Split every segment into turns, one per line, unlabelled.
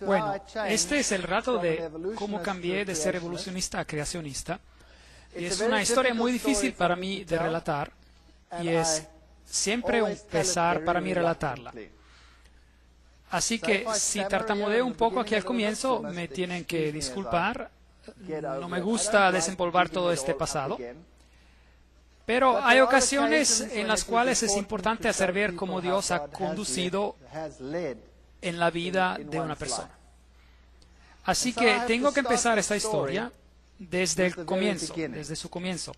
Bueno, este es el rato de cómo cambié de ser evolucionista a creacionista. Y es una historia muy difícil para mí de relatar y es siempre un pesar para mí relatarla. Así que si tartamudeo un poco aquí al comienzo, me tienen que disculpar. No me gusta desempolvar todo este pasado. Pero hay ocasiones en las cuales es importante hacer ver cómo Dios ha conducido en la vida de una persona. Así que tengo que empezar esta historia desde el comienzo, desde su comienzo.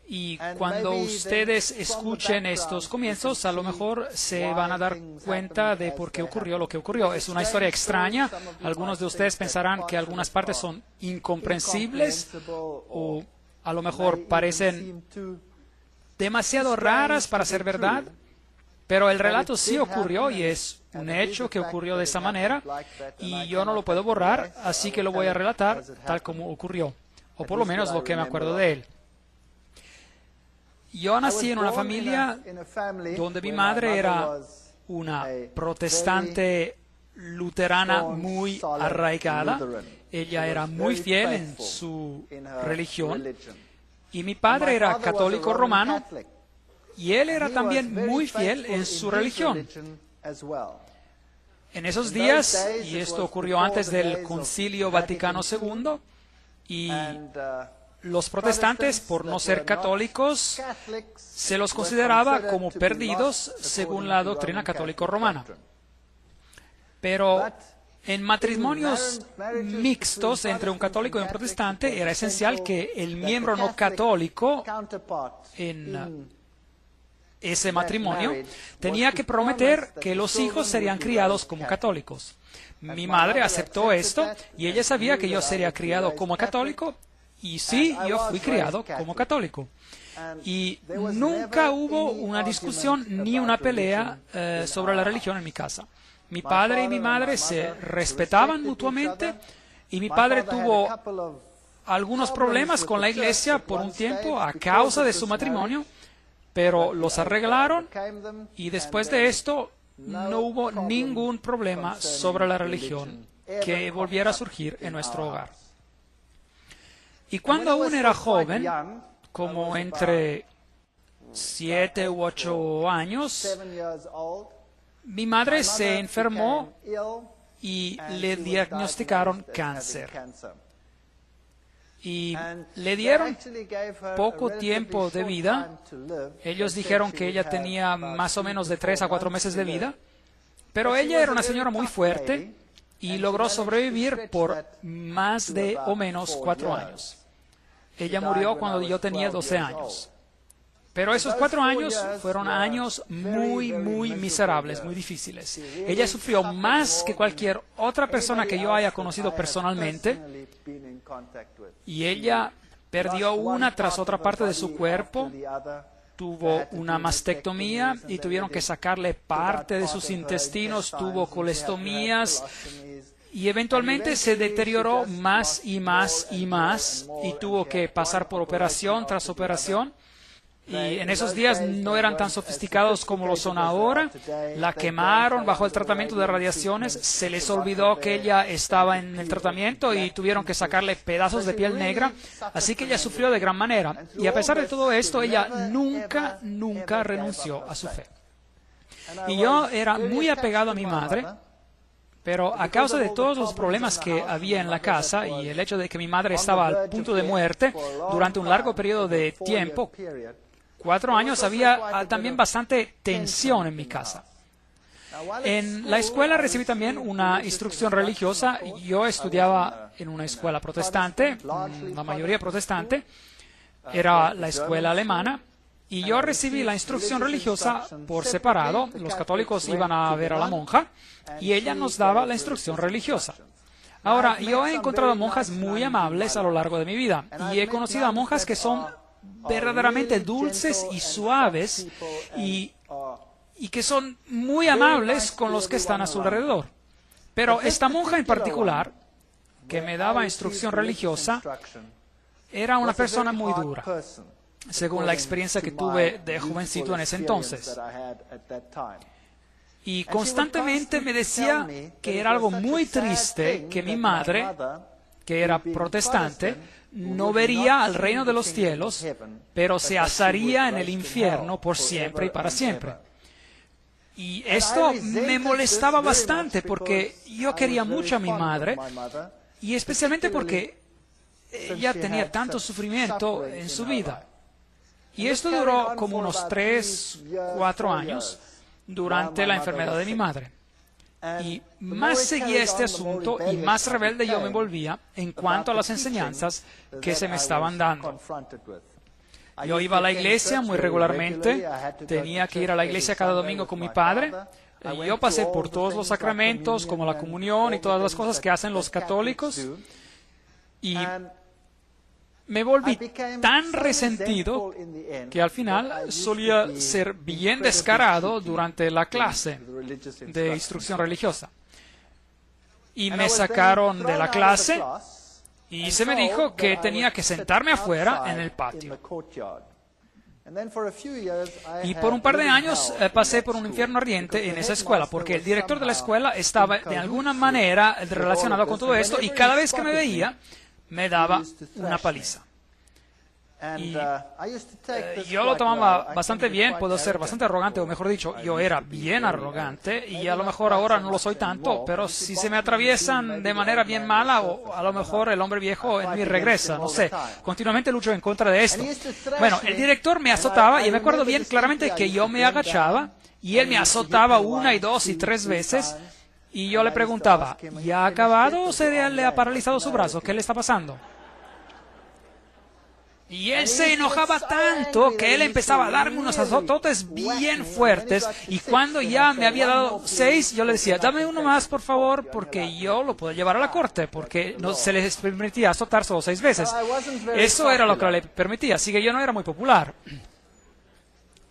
Y cuando ustedes escuchen estos comienzos, a lo mejor se van a dar cuenta de por qué ocurrió lo que ocurrió. Es una historia extraña. Algunos de ustedes pensarán que algunas partes son incomprensibles o a lo mejor parecen demasiado raras para ser verdad. Pero el relato sí ocurrió y es un hecho que ocurrió de esa manera y yo no lo puedo borrar, así que lo voy a relatar tal como ocurrió, o por lo menos lo que me acuerdo de él. Yo nací en una familia donde mi madre era una protestante luterana muy arraigada. Ella era muy fiel en su religión y mi padre era católico romano y él era también muy fiel en su religión. En esos días, y esto ocurrió antes del Concilio Vaticano II, y los protestantes, por no ser católicos, se los consideraba como perdidos según la doctrina católico-romana. Pero en matrimonios mixtos entre un católico y un protestante era esencial que el miembro no católico en ese matrimonio tenía que prometer que los hijos serían criados como católicos. Mi madre aceptó esto y ella sabía que yo sería criado como católico. Y sí, yo fui criado como católico. Y nunca hubo una discusión ni una pelea sobre la religión en mi casa. Mi padre y mi madre se respetaban mutuamente y mi padre tuvo algunos problemas con la iglesia por un tiempo a causa de su matrimonio, pero los arreglaron y después de esto no hubo ningún problema sobre la religión que volviera a surgir en nuestro hogar. Y cuando aún era joven, como entre 7 u 8 años, mi madre se enfermó y le diagnosticaron cáncer. Y le dieron poco tiempo de vida. Ellos dijeron que ella tenía más o menos de 3 a 4 meses de vida. Pero ella era una señora muy fuerte y logró sobrevivir por más de o menos 4 años. Ella murió cuando yo tenía 12 años. Pero esos 4 años fueron años muy, muy miserables, muy difíciles. Ella sufrió más que cualquier otra persona que yo haya conocido personalmente. Y ella perdió una tras otra parte de su cuerpo. Tuvo una mastectomía y tuvieron que sacarle parte de sus intestinos. Tuvo colestomías. Y eventualmente se deterioró más y más y más. Y tuvo que pasar por operación tras operación. Y en esos días no eran tan sofisticados como lo son ahora. La quemaron bajo el tratamiento de radiaciones. Se les olvidó que ella estaba en el tratamiento y tuvieron que sacarle pedazos de piel negra. Así que ella sufrió de gran manera. Y a pesar de todo esto, ella nunca, nunca renunció a su fe. Y yo era muy apegado a mi madre. Pero a causa de todos los problemas que había en la casa y el hecho de que mi madre estaba al punto de muerte durante un largo periodo de tiempo, 4 años, había también bastante tensión en mi casa. En la escuela recibí también una instrucción religiosa. Yo estudiaba en una escuela protestante, la mayoría protestante, era la escuela alemana. Y yo recibí la instrucción religiosa por separado. Los católicos iban a ver a la monja y ella nos daba la instrucción religiosa. Ahora, yo he encontrado monjas muy amables a lo largo de mi vida y he conocido a monjas que son verdaderamente dulces y suaves y que son muy amables con los que están a su alrededor. Pero esta monja en particular, que me daba instrucción religiosa, era una persona muy dura, según la experiencia que tuve de jovencito en ese entonces. Y constantemente me decía que era algo muy triste que mi madre, que era protestante, no vería al reino de los cielos, pero se asaría en el infierno por siempre y para siempre. Y esto me molestaba bastante porque yo quería mucho a mi madre, y especialmente porque ella tenía tanto sufrimiento en su vida. Y esto duró como unos 3, 4 años durante la enfermedad de mi madre. Y más seguía este asunto y más rebelde yo me volvía en cuanto a las enseñanzas que se me estaban dando. Yo iba a la iglesia muy regularmente, tenía que ir a la iglesia cada domingo con mi padre. Yo pasé por todos los sacramentos, como la comunión y todas las cosas que hacen los católicos. Y me volví tan resentido que al final solía ser bien descarado durante la clase de instrucción religiosa. Y me sacaron de la clase y se me dijo que tenía que sentarme afuera en el patio. Y por un par de años pasé por un infierno ardiente en esa escuela, porque el director de la escuela estaba de alguna manera relacionado con todo esto y cada vez que me veía me daba una paliza. Y yo lo tomaba bastante bien, puedo ser bastante arrogante, o mejor dicho, yo era bien arrogante, y a lo mejor ahora no lo soy tanto, pero si se me atraviesan de manera bien mala, o a lo mejor el hombre viejo en mí regresa, no sé, continuamente lucho en contra de esto. Bueno, el director me azotaba, y me acuerdo bien claramente que yo me agachaba, y él me azotaba 1 y 2 y 3 veces, y yo le preguntaba, ¿ya ha acabado o se le ha paralizado su brazo? ¿Qué le está pasando? Y él se enojaba tanto que él empezaba a darme unos azototes bien fuertes, y cuando ya me había dado 6, yo le decía, dame uno más por favor, porque yo lo puedo llevar a la corte, porque no se les permitía azotar solo 6 veces. Eso era lo que le permitía, así que yo no era muy popular.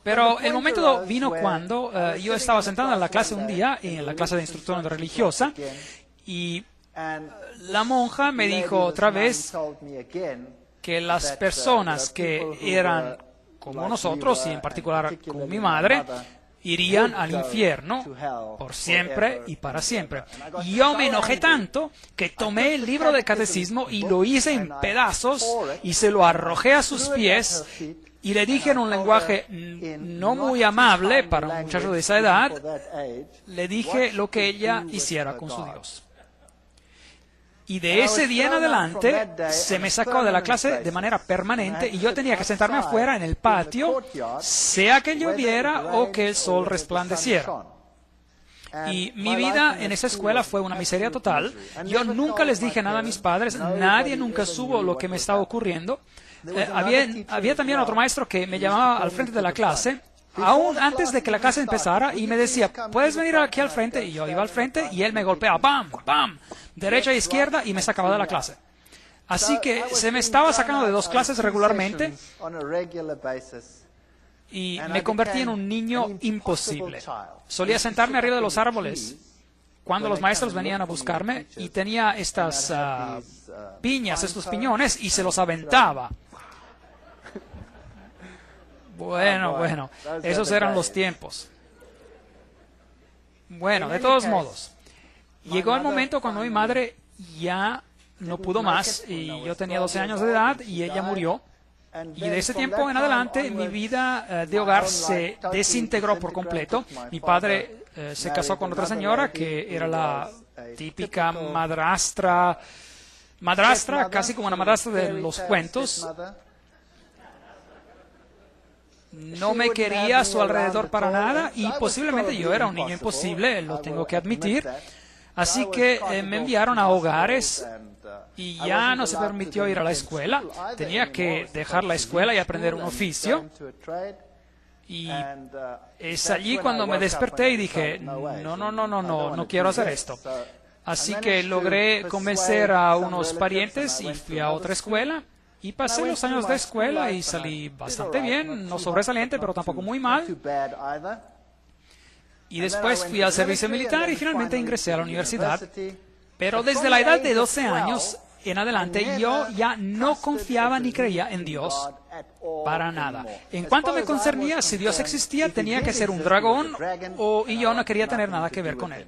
Pero el momento vino cuando yo estaba sentado en la clase un día, en la clase de instrucción religiosa, y la monja me dijo otra vez que las personas que eran como nosotros, y en particular como mi madre, irían al infierno por siempre y para siempre. Y yo me enojé tanto que tomé el libro del catecismo y lo hice en pedazos y se lo arrojé a sus pies y le dije en un lenguaje no muy amable para un muchacho de esa edad, le dije lo que ella hiciera con su Dios. Y de ese día en adelante se me sacó de la clase de manera permanente y yo tenía que sentarme afuera en el patio, sea que lloviera o que el sol resplandeciera. Y mi vida en esa escuela fue una miseria total. Yo nunca les dije nada a mis padres, nadie nunca supo lo que me estaba ocurriendo. Había también otro maestro que me llamaba al frente de la clase, aún antes de que la clase empezara, y me decía, ¿puedes venir aquí al frente? Y yo iba al frente y él me golpeaba, ¡pam! ¡pam! Derecha e izquierda, y me sacaba de la clase. Así que se me estaba sacando de 2 clases regularmente y me convertí en un niño imposible. Solía sentarme arriba de los árboles cuando los maestros venían a buscarme y tenía estas piñas, estos piñones, y se los aventaba. Bueno, esos eran los tiempos. Bueno, de todos modos, llegó el momento cuando mi madre ya no pudo más, y yo tenía 12 años de edad y ella murió. Y de ese tiempo en adelante mi vida de hogar se desintegró por completo. Mi padre se casó con otra señora que era la típica madrastra, casi como una madrastra de los cuentos. No me quería a su alrededor para nada, y posiblemente yo era un niño imposible, lo tengo que admitir. Así que me enviaron a hogares y ya no se permitió ir a la escuela. Tenía que dejar la escuela y aprender un oficio. Y es allí cuando me desperté y dije, no quiero hacer esto. Así que logré convencer a unos parientes y fui a otra escuela. Y pasé los años de escuela y salí bastante bien, no sobresaliente, pero tampoco muy mal. Y después fui al servicio militar y finalmente ingresé a la universidad. Pero desde la edad de 12 años en adelante yo ya no confiaba ni creía en Dios para nada. En cuanto me concernía, si Dios existía, tenía que ser un dragón y yo no quería tener nada que ver con él.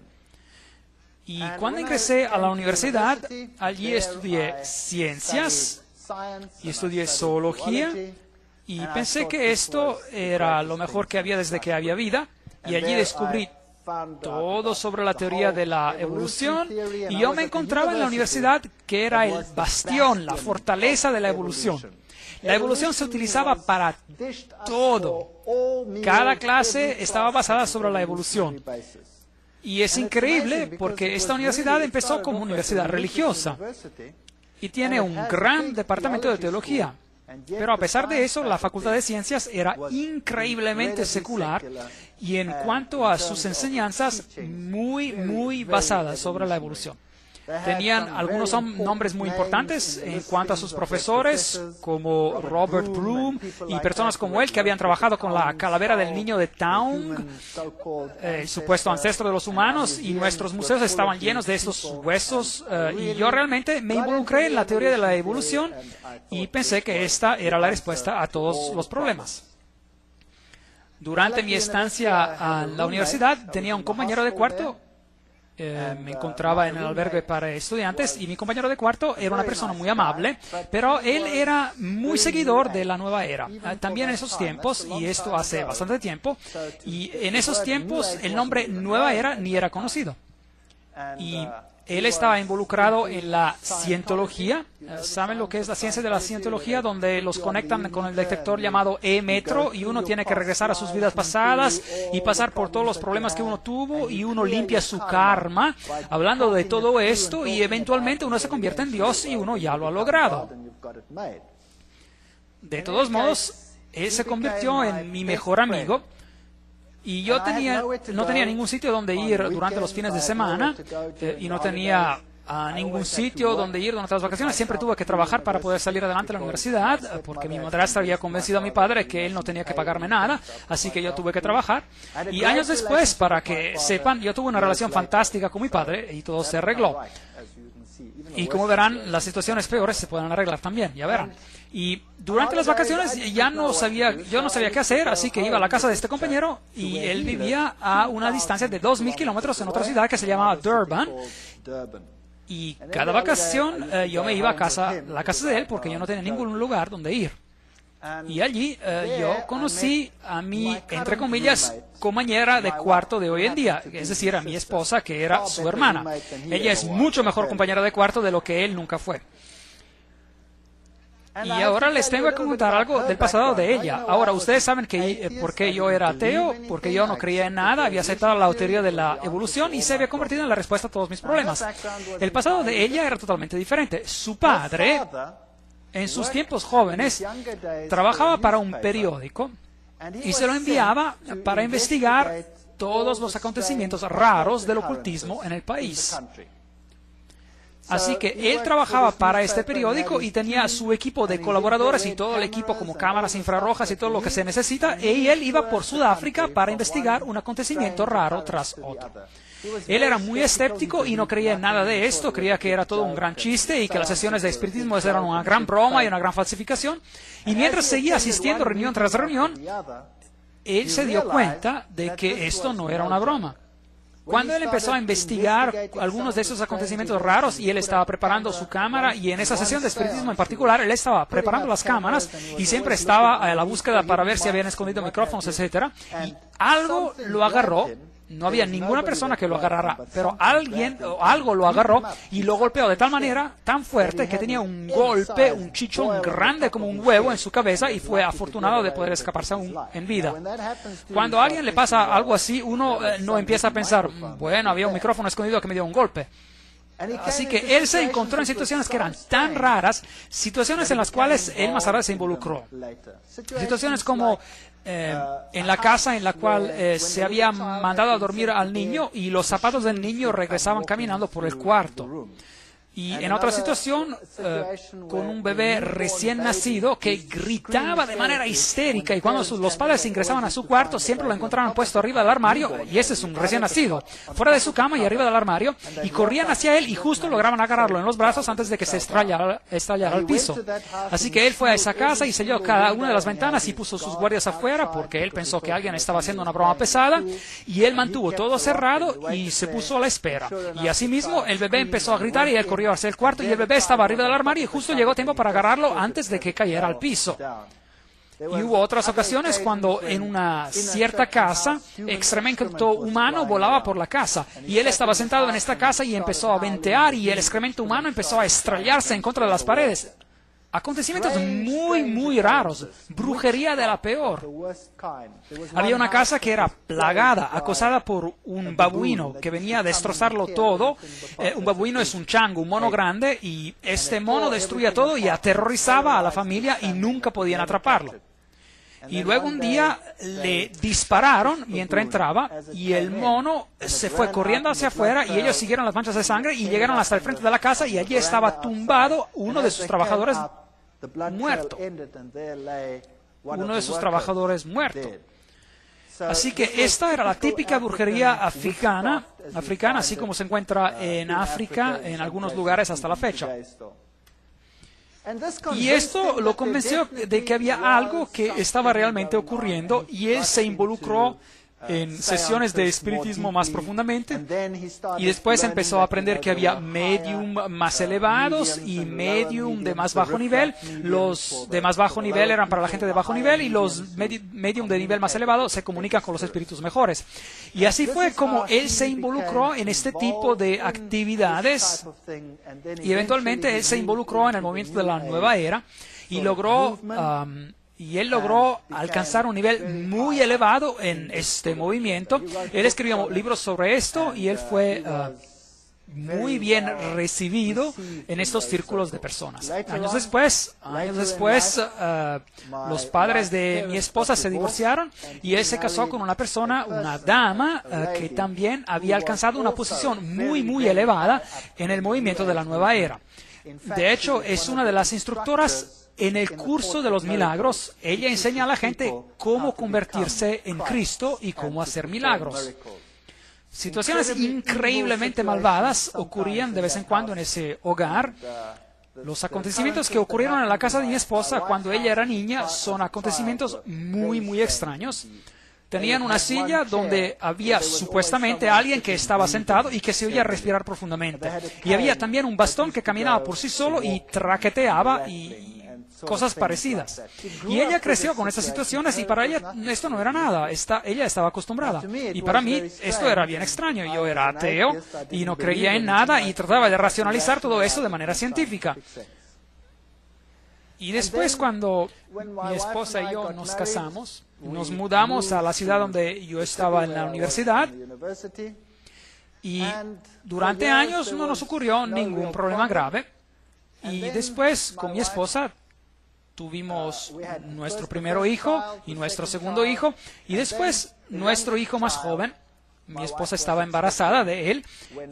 Y cuando ingresé a la universidad, allí estudié ciencias y estudié zoología y pensé que esto era lo mejor que había desde que había vida, y allí descubrí todo sobre la teoría de la evolución, y yo me encontraba en la universidad que era el bastión, la fortaleza de la evolución. La evolución se utilizaba para todo. Cada clase estaba basada sobre la evolución. Y es increíble porque esta universidad empezó como universidad religiosa y tiene un gran departamento de teología. Pero a pesar de eso, la Facultad de Ciencias era increíblemente secular y en cuanto a sus enseñanzas, muy basadas sobre la evolución. Tenían algunos nombres muy importantes en cuanto a sus profesores, como Robert Broom y personas como él que habían trabajado con la calavera del niño de Taung, el supuesto ancestro de los humanos, y nuestros museos estaban llenos de estos huesos. Y yo realmente me involucré en la teoría de la evolución y pensé que esta era la respuesta a todos los problemas. Durante mi estancia en la universidad tenía un compañero de cuarto. Me encontraba en el albergue para estudiantes y mi compañero de cuarto era una persona muy amable, pero él era muy seguidor de la nueva era. También en esos tiempos, y esto hace bastante tiempo, y en esos tiempos el nombre Nueva Era ni era conocido. Y él estaba involucrado en la cientología. ¿Saben lo que es la ciencia de la cientología? Donde los conectan con el detector llamado E-metro y uno tiene que regresar a sus vidas pasadas y pasar por todos los problemas que uno tuvo y uno limpia su karma, hablando de todo esto, y eventualmente uno se convierte en Dios y uno ya lo ha logrado. De todos modos, él se convirtió en mi mejor amigo. Y yo no tenía ningún sitio donde ir durante los fines de semana y no tenía ningún sitio donde ir durante las vacaciones. Siempre tuve que trabajar para poder salir adelante de la universidad, porque mi madrastra había convencido a mi padre que él no tenía que pagarme nada, así que yo tuve que trabajar. Y años después, para que sepan, yo tuve una relación fantástica con mi padre y todo se arregló. Y como verán, las situaciones peores se pueden arreglar también, ya verán. Y durante las vacaciones yo no sabía qué hacer, así que iba a la casa de este compañero y él vivía a una distancia de 2.000 kilómetros en otra ciudad que se llamaba Durban. Y cada vacación yo me iba a la casa de él porque yo no tenía ningún lugar donde ir. Y allí yo conocí a mi, entre comillas, compañera de cuarto de hoy en día, es decir, a mi esposa, que era su hermana. Ella es mucho mejor compañera de cuarto de lo que él nunca fue. Y ahora les tengo que contar algo del pasado de ella. Ahora, ustedes saben que por qué yo era ateo, porque yo no creía en nada, había aceptado la teoría de la evolución y se había convertido en la respuesta a todos mis problemas. El pasado de ella era totalmente diferente. Su padre, en sus tiempos jóvenes, trabajaba para un periódico y se lo enviaba para investigar todos los acontecimientos raros del ocultismo en el país. Así que él trabajaba para este periódico y tenía su equipo de colaboradores y todo el equipo como cámaras infrarrojas y todo lo que se necesita, y él iba por Sudáfrica para investigar un acontecimiento raro tras otro. Él era muy escéptico y no creía en nada de esto, creía que era todo un gran chiste y que las sesiones de espiritismo eran una gran broma y una gran falsificación. Y mientras seguía asistiendo reunión tras reunión, él se dio cuenta de que esto no era una broma. Cuando él empezó a investigar algunos de esos acontecimientos raros y él estaba preparando su cámara, y en esa sesión de espiritismo en particular, él estaba preparando las cámaras y siempre estaba a la búsqueda para ver si habían escondido micrófonos, etcétera, y algo lo agarró. No había ninguna persona que lo agarrara, pero alguien o algo lo agarró y lo golpeó de tal manera, tan fuerte, que tenía un golpe, un chichón grande como un huevo en su cabeza, y fue afortunado de poder escaparse aún en vida. Cuando a alguien le pasa algo así, uno no empieza a pensar, bueno, había un micrófono escondido que me dio un golpe. Así que él se encontró en situaciones que eran tan raras, situaciones en las cuales él más tarde se involucró. Situaciones como en la casa en la cual se había mandado a dormir al niño y los zapatos del niño regresaban caminando por el cuarto. Y en otra situación, con un bebé recién nacido que gritaba de manera histérica, y cuando los padres ingresaban a su cuarto siempre lo encontraban puesto arriba del armario, y ese es un recién nacido, fuera de su cama y arriba del armario, y corrían hacia él y justo lograban agarrarlo en los brazos antes de que se estallara al piso. Así que él fue a esa casa y selló cada una de las ventanas y puso sus guardias afuera porque él pensó que alguien estaba haciendo una broma pesada, y él mantuvo todo cerrado y se puso a la espera. Y asimismo el bebé empezó a gritar y él corrió hacia el cuarto y el bebé estaba arriba del armario y justo llegó tiempo para agarrarlo antes de que cayera al piso. Y hubo otras ocasiones cuando en una cierta casa excremento humano volaba por la casa y él estaba sentado en esta casa y empezó a ventear y el excremento humano empezó a estrellarse en contra de las paredes. Acontecimientos muy, muy raros, brujería de la peor. Había una casa que era plagada, acosada por un babuino que venía a destrozarlo todo. Un babuino es un chango, un mono grande, y este mono destruía todo y aterrorizaba a la familia y nunca podían atraparlo. Y luego un día le dispararon mientras entraba y el mono se fue corriendo hacia afuera y ellos siguieron las manchas de sangre y llegaron hasta el frente de la casa y allí estaba tumbado uno de sus trabajadores muerto. Uno de sus trabajadores muerto. Así que esta era la típica brujería africana, así como se encuentra en África, en algunos lugares hasta la fecha. Y esto lo convenció de que había algo que estaba realmente ocurriendo y él se involucró en sesiones de espiritismo más profundamente y después empezó a aprender que había medium más elevados y medium de más bajo nivel. Los de más bajo nivel eran para la gente de bajo nivel y los medium de nivel más elevado se comunican con los espíritus mejores. Y así fue como él se involucró en este tipo de actividades y eventualmente él se involucró en el movimiento de la nueva era y logró alcanzar un nivel muy elevado en este movimiento. Él escribió libros sobre esto y él fue muy bien recibido en estos círculos de personas. Años después, los padres de mi esposa se divorciaron y él se casó con una persona, una dama, que también había alcanzado una posición muy, muy elevada en el movimiento de la nueva era. De hecho, es una de las instructoras en el curso de los milagros. Ella enseña a la gente cómo convertirse en Cristo y cómo hacer milagros. Situaciones increíblemente malvadas ocurrían de vez en cuando en ese hogar. Los acontecimientos que ocurrieron en la casa de mi esposa cuando ella era niña son acontecimientos muy, muy extraños. Tenían una silla donde había supuestamente alguien que estaba sentado y que se oía respirar profundamente. Y había también un bastón que caminaba por sí solo y traqueteaba y cosas parecidas. Y ella creció con estas situaciones y para ella esto no era nada. Ella estaba acostumbrada. Y para mí esto era bien extraño. Yo era ateo y no creía en nada y trataba de racionalizar todo eso de manera científica. Y después, cuando mi esposa y yo nos casamos, nos mudamos a la ciudad donde yo estaba en la universidad y durante años no nos ocurrió ningún problema grave. Y después, con mi esposa, tuvimos nuestro primer hijo y nuestro segundo hijo, y después nuestro hijo más joven. Mi esposa estaba embarazada de él,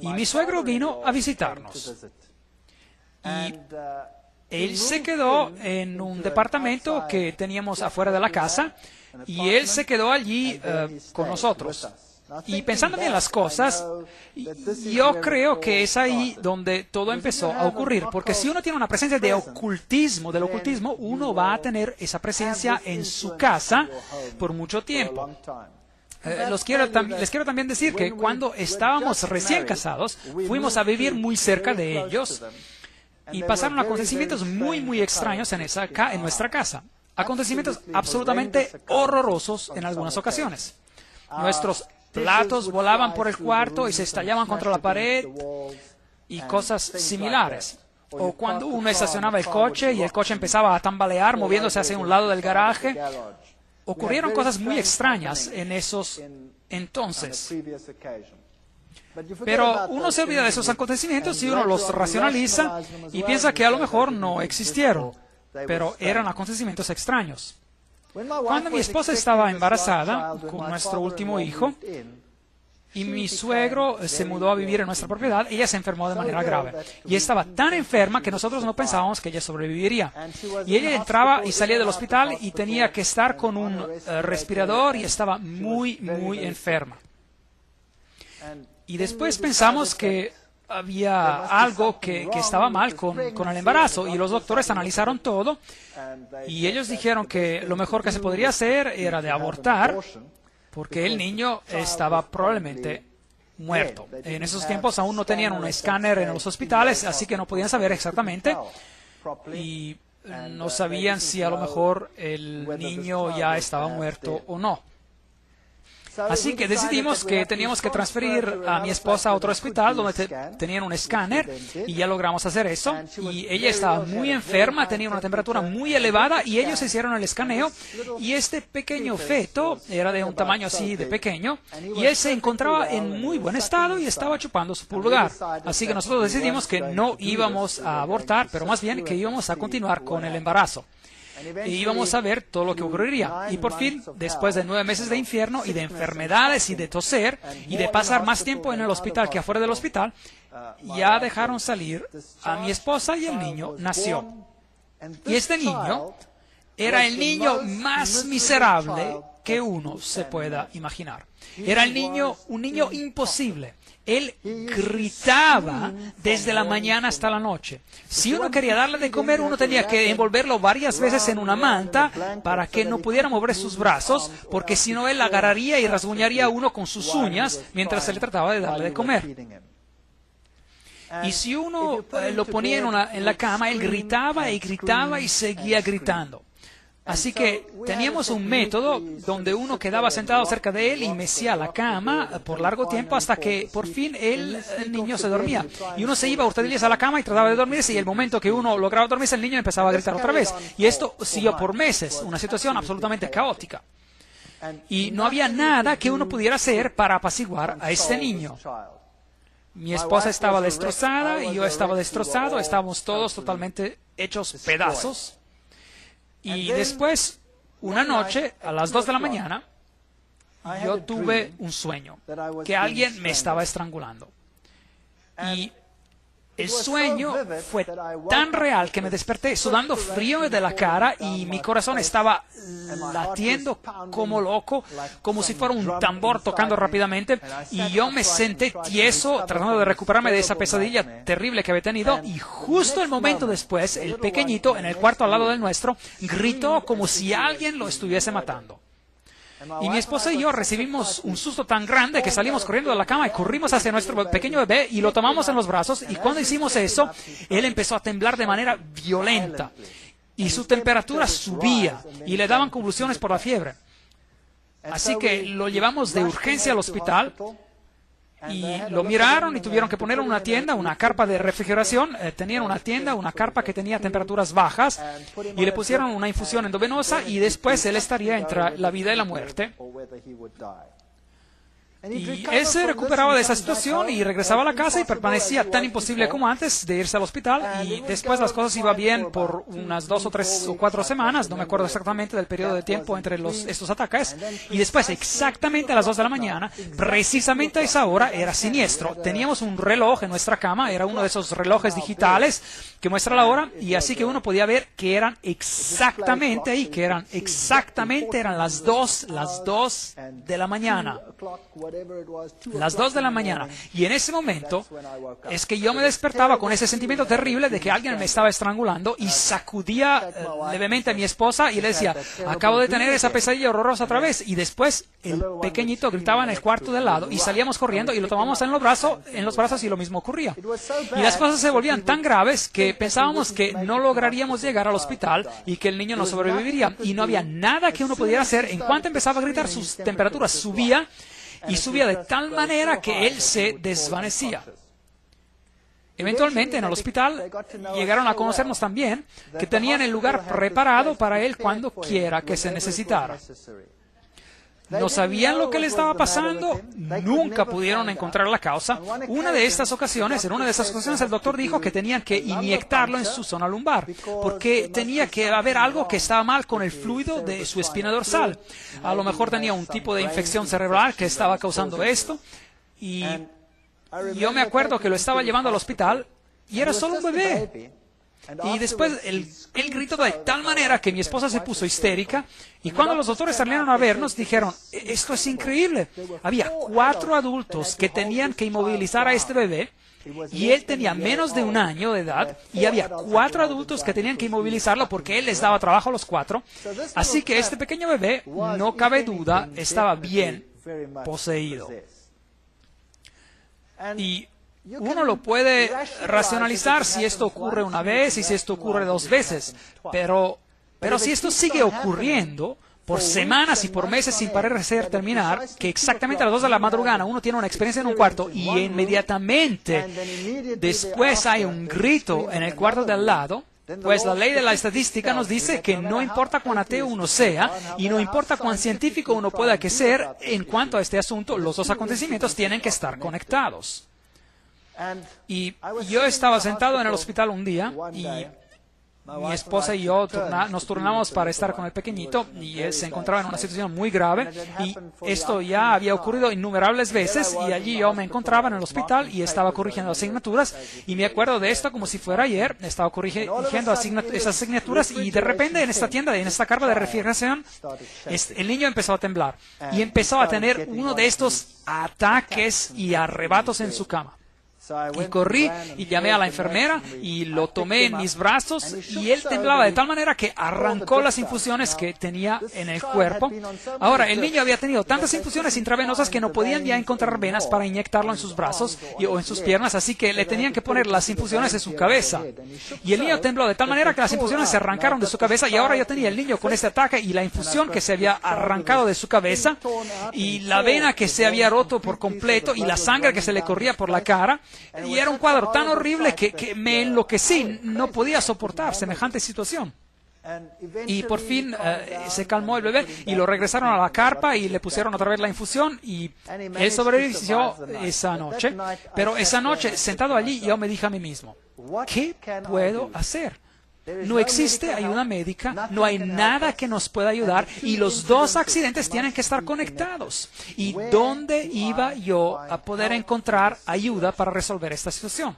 y mi suegro vino a visitarnos. Y él se quedó en un departamento que teníamos afuera de la casa, y él se quedó allí con nosotros. Y pensando bien las cosas, yo creo que es ahí donde todo empezó a ocurrir, porque si uno tiene una presencia de ocultismo, del ocultismo, uno va a tener esa presencia en su casa por mucho tiempo. Les quiero también decir que cuando estábamos recién casados, fuimos a vivir muy cerca de ellos y pasaron acontecimientos muy, muy extraños en nuestra casa. Acontecimientos absolutamente horrorosos en algunas ocasiones. Nuestros platos volaban por el cuarto y se estallaban contra la pared y cosas similares. O cuando uno estacionaba el coche y el coche empezaba a tambalear moviéndose hacia un lado del garaje. Ocurrieron cosas muy extrañas en esos entonces. Pero uno se olvida de esos acontecimientos y uno los racionaliza y piensa que a lo mejor no existieron, pero eran acontecimientos extraños. Cuando mi esposa estaba embarazada con nuestro último hijo, y mi suegro se mudó a vivir en nuestra propiedad. Ella se enfermó de manera grave y estaba tan enferma que nosotros no pensábamos que ella sobreviviría. Y ella entraba y salía del hospital y tenía que estar con un respirador y estaba muy, muy enferma. Y después pensamos que había algo que estaba mal con el embarazo y los doctores analizaron todo y ellos dijeron que lo mejor que se podría hacer era de abortar, porque el niño estaba probablemente muerto. En esos tiempos aún no tenían un escáner en los hospitales, así que no podían saber exactamente y no sabían si a lo mejor el niño ya estaba muerto o no. Así que decidimos que teníamos que transferir a mi esposa a otro hospital donde tenían un escáner y ya logramos hacer eso. Y ella estaba muy enferma, tenía una temperatura muy elevada y ellos hicieron el escaneo y este pequeño feto era de un tamaño así de pequeño y él se encontraba en muy buen estado y estaba chupando su pulgar. Así que nosotros decidimos que no íbamos a abortar, pero más bien que íbamos a continuar con el embarazo. Y íbamos a ver todo lo que ocurriría. Y por fin, después de 9 meses de infierno y de enfermedades y de toser y de pasar más tiempo en el hospital que afuera del hospital, ya dejaron salir a mi esposa y el niño nació. Y este niño era el niño más miserable que uno se pueda imaginar. Era un niño imposible. Él gritaba desde la mañana hasta la noche. Si uno quería darle de comer, uno tenía que envolverlo varias veces en una manta para que no pudiera mover sus brazos, porque si no él agarraría y rasguñaría a uno con sus uñas mientras se le trataba de darle de comer. Y si uno lo ponía en la cama, él gritaba y gritaba y seguía gritando. Así que teníamos un método donde uno quedaba sentado cerca de él y mecía la cama por largo tiempo hasta que por fin el niño se dormía. Y uno se iba a hurtadillas a la cama y trataba de dormirse y el momento que uno lograba dormirse el niño empezaba a gritar otra vez. Y esto siguió por meses, una situación absolutamente caótica. Y no había nada que uno pudiera hacer para apaciguar a este niño. Mi esposa estaba destrozada y yo estaba destrozado, estábamos todos totalmente hechos pedazos. Y después, una noche, a las 2 de la mañana, yo tuve un sueño, que alguien me estaba estrangulando. Y el sueño fue tan real que me desperté sudando frío de la cara y mi corazón estaba latiendo como loco, como si fuera un tambor tocando rápidamente. Y yo me senté tieso, tratando de recuperarme de esa pesadilla terrible que había tenido. Y justo el momento después, el pequeñito en el cuarto al lado del nuestro gritó como si alguien lo estuviese matando. Y mi esposa y yo recibimos un susto tan grande que salimos corriendo de la cama y corrimos hacia nuestro pequeño bebé y lo tomamos en los brazos. Y cuando hicimos eso, él empezó a temblar de manera violenta. Y su temperatura subía y le daban convulsiones por la fiebre. Así que lo llevamos de urgencia al hospital. Y lo miraron y tuvieron que poner una tienda, una carpa de refrigeración. Tenían una tienda, una carpa que tenía temperaturas bajas y le pusieron una infusión endovenosa y después él estaría entre la vida y la muerte. Y él se recuperaba de esa situación y regresaba a la casa y permanecía tan imposible como antes de irse al hospital. Y después las cosas iban bien por unas 2 o 3 o 4 semanas, no me acuerdo exactamente del periodo de tiempo entre estos ataques. Y después, exactamente a las 2 de la mañana, precisamente a esa hora, era siniestro. Teníamos un reloj en nuestra cama, era uno de esos relojes digitales que muestra la hora, y así que uno podía ver que eran exactamente ahí, eran las 2 de la mañana. Las 2 de la mañana. Y en ese momento es que yo me despertaba con ese sentimiento terrible de que alguien me estaba estrangulando y sacudía levemente a mi esposa y le decía, acabo de tener esa pesadilla horrorosa otra vez. Y después el pequeñito gritaba en el cuarto de al lado y salíamos corriendo y lo tomamos en los brazos y lo mismo ocurría. Y las cosas se volvían tan graves que pensábamos que no lograríamos llegar al hospital y que el niño no sobreviviría. Y no había nada que uno pudiera hacer. En cuanto empezaba a gritar, sus temperaturas subía. Y subía de tal manera que él se desvanecía. Eventualmente en el hospital llegaron a conocernos también que tenían el lugar preparado para él cuando quiera que se necesitara. No sabían lo que le estaba pasando, nunca pudieron encontrar la causa. En una de esas ocasiones el doctor dijo que tenían que inyectarlo en su zona lumbar, porque tenía que haber algo que estaba mal con el fluido de su espina dorsal. A lo mejor tenía un tipo de infección cerebral que estaba causando esto. Y yo me acuerdo que lo estaba llevando al hospital y era solo un bebé. Y después él gritó de tal manera que mi esposa se puso histérica. Y cuando los doctores salieron a vernos, dijeron, esto es increíble. Había 4 adultos que tenían que inmovilizar a este bebé. Y él tenía menos de 1 año de edad. Y había 4 adultos que tenían que inmovilizarlo porque él les daba trabajo a los 4. Así que este pequeño bebé, no cabe duda, estaba bien poseído. Y uno lo puede racionalizar si esto ocurre una vez y si esto ocurre 2 veces, pero si esto sigue ocurriendo por semanas y por meses sin parecer terminar, que exactamente a las 2 de la madrugada uno tiene una experiencia en un cuarto y inmediatamente después hay un grito en el cuarto de al lado, pues la ley de la estadística nos dice que no importa cuán ateo uno sea y no importa cuán científico uno pueda que ser en cuanto a este asunto, los 2 acontecimientos tienen que estar conectados. Y yo estaba sentado en el hospital un día y mi esposa y yo nos turnamos para estar con el pequeñito y él se encontraba en una situación muy grave y esto ya había ocurrido innumerables veces y allí yo me encontraba en el hospital y estaba corrigiendo asignaturas y me acuerdo de esto como si fuera ayer. Estaba corrigiendo esas asignaturas y de repente en esta tienda, en esta carpa de refrigeración, el niño empezó a temblar y empezó a tener uno de estos ataques y arrebatos en su cama. Y corrí y llamé a la enfermera y lo tomé en mis brazos y él temblaba de tal manera que arrancó las infusiones que tenía en el cuerpo. Ahora, el niño había tenido tantas infusiones intravenosas que no podían ya encontrar venas para inyectarlo en sus brazos o en sus piernas, así que le tenían que poner las infusiones en su cabeza. Y el niño tembló de tal manera que las infusiones se arrancaron de su cabeza y ahora yo tenía el niño con este ataque y la infusión que se había arrancado de su cabeza y la vena que se había roto por completo y la sangre que se le corría por la cara. Y era un cuadro tan horrible que me enloquecí, no podía soportar semejante situación. Y por fin se calmó el bebé y lo regresaron a la carpa y le pusieron otra vez la infusión y él sobrevivió esa noche. Pero esa noche, sentado allí, yo me dije a mí mismo, ¿qué puedo hacer? No existe ayuda médica, no hay nada que nos pueda ayudar y los 2 accidentes tienen que estar conectados. ¿Y dónde iba yo a poder encontrar ayuda para resolver esta situación?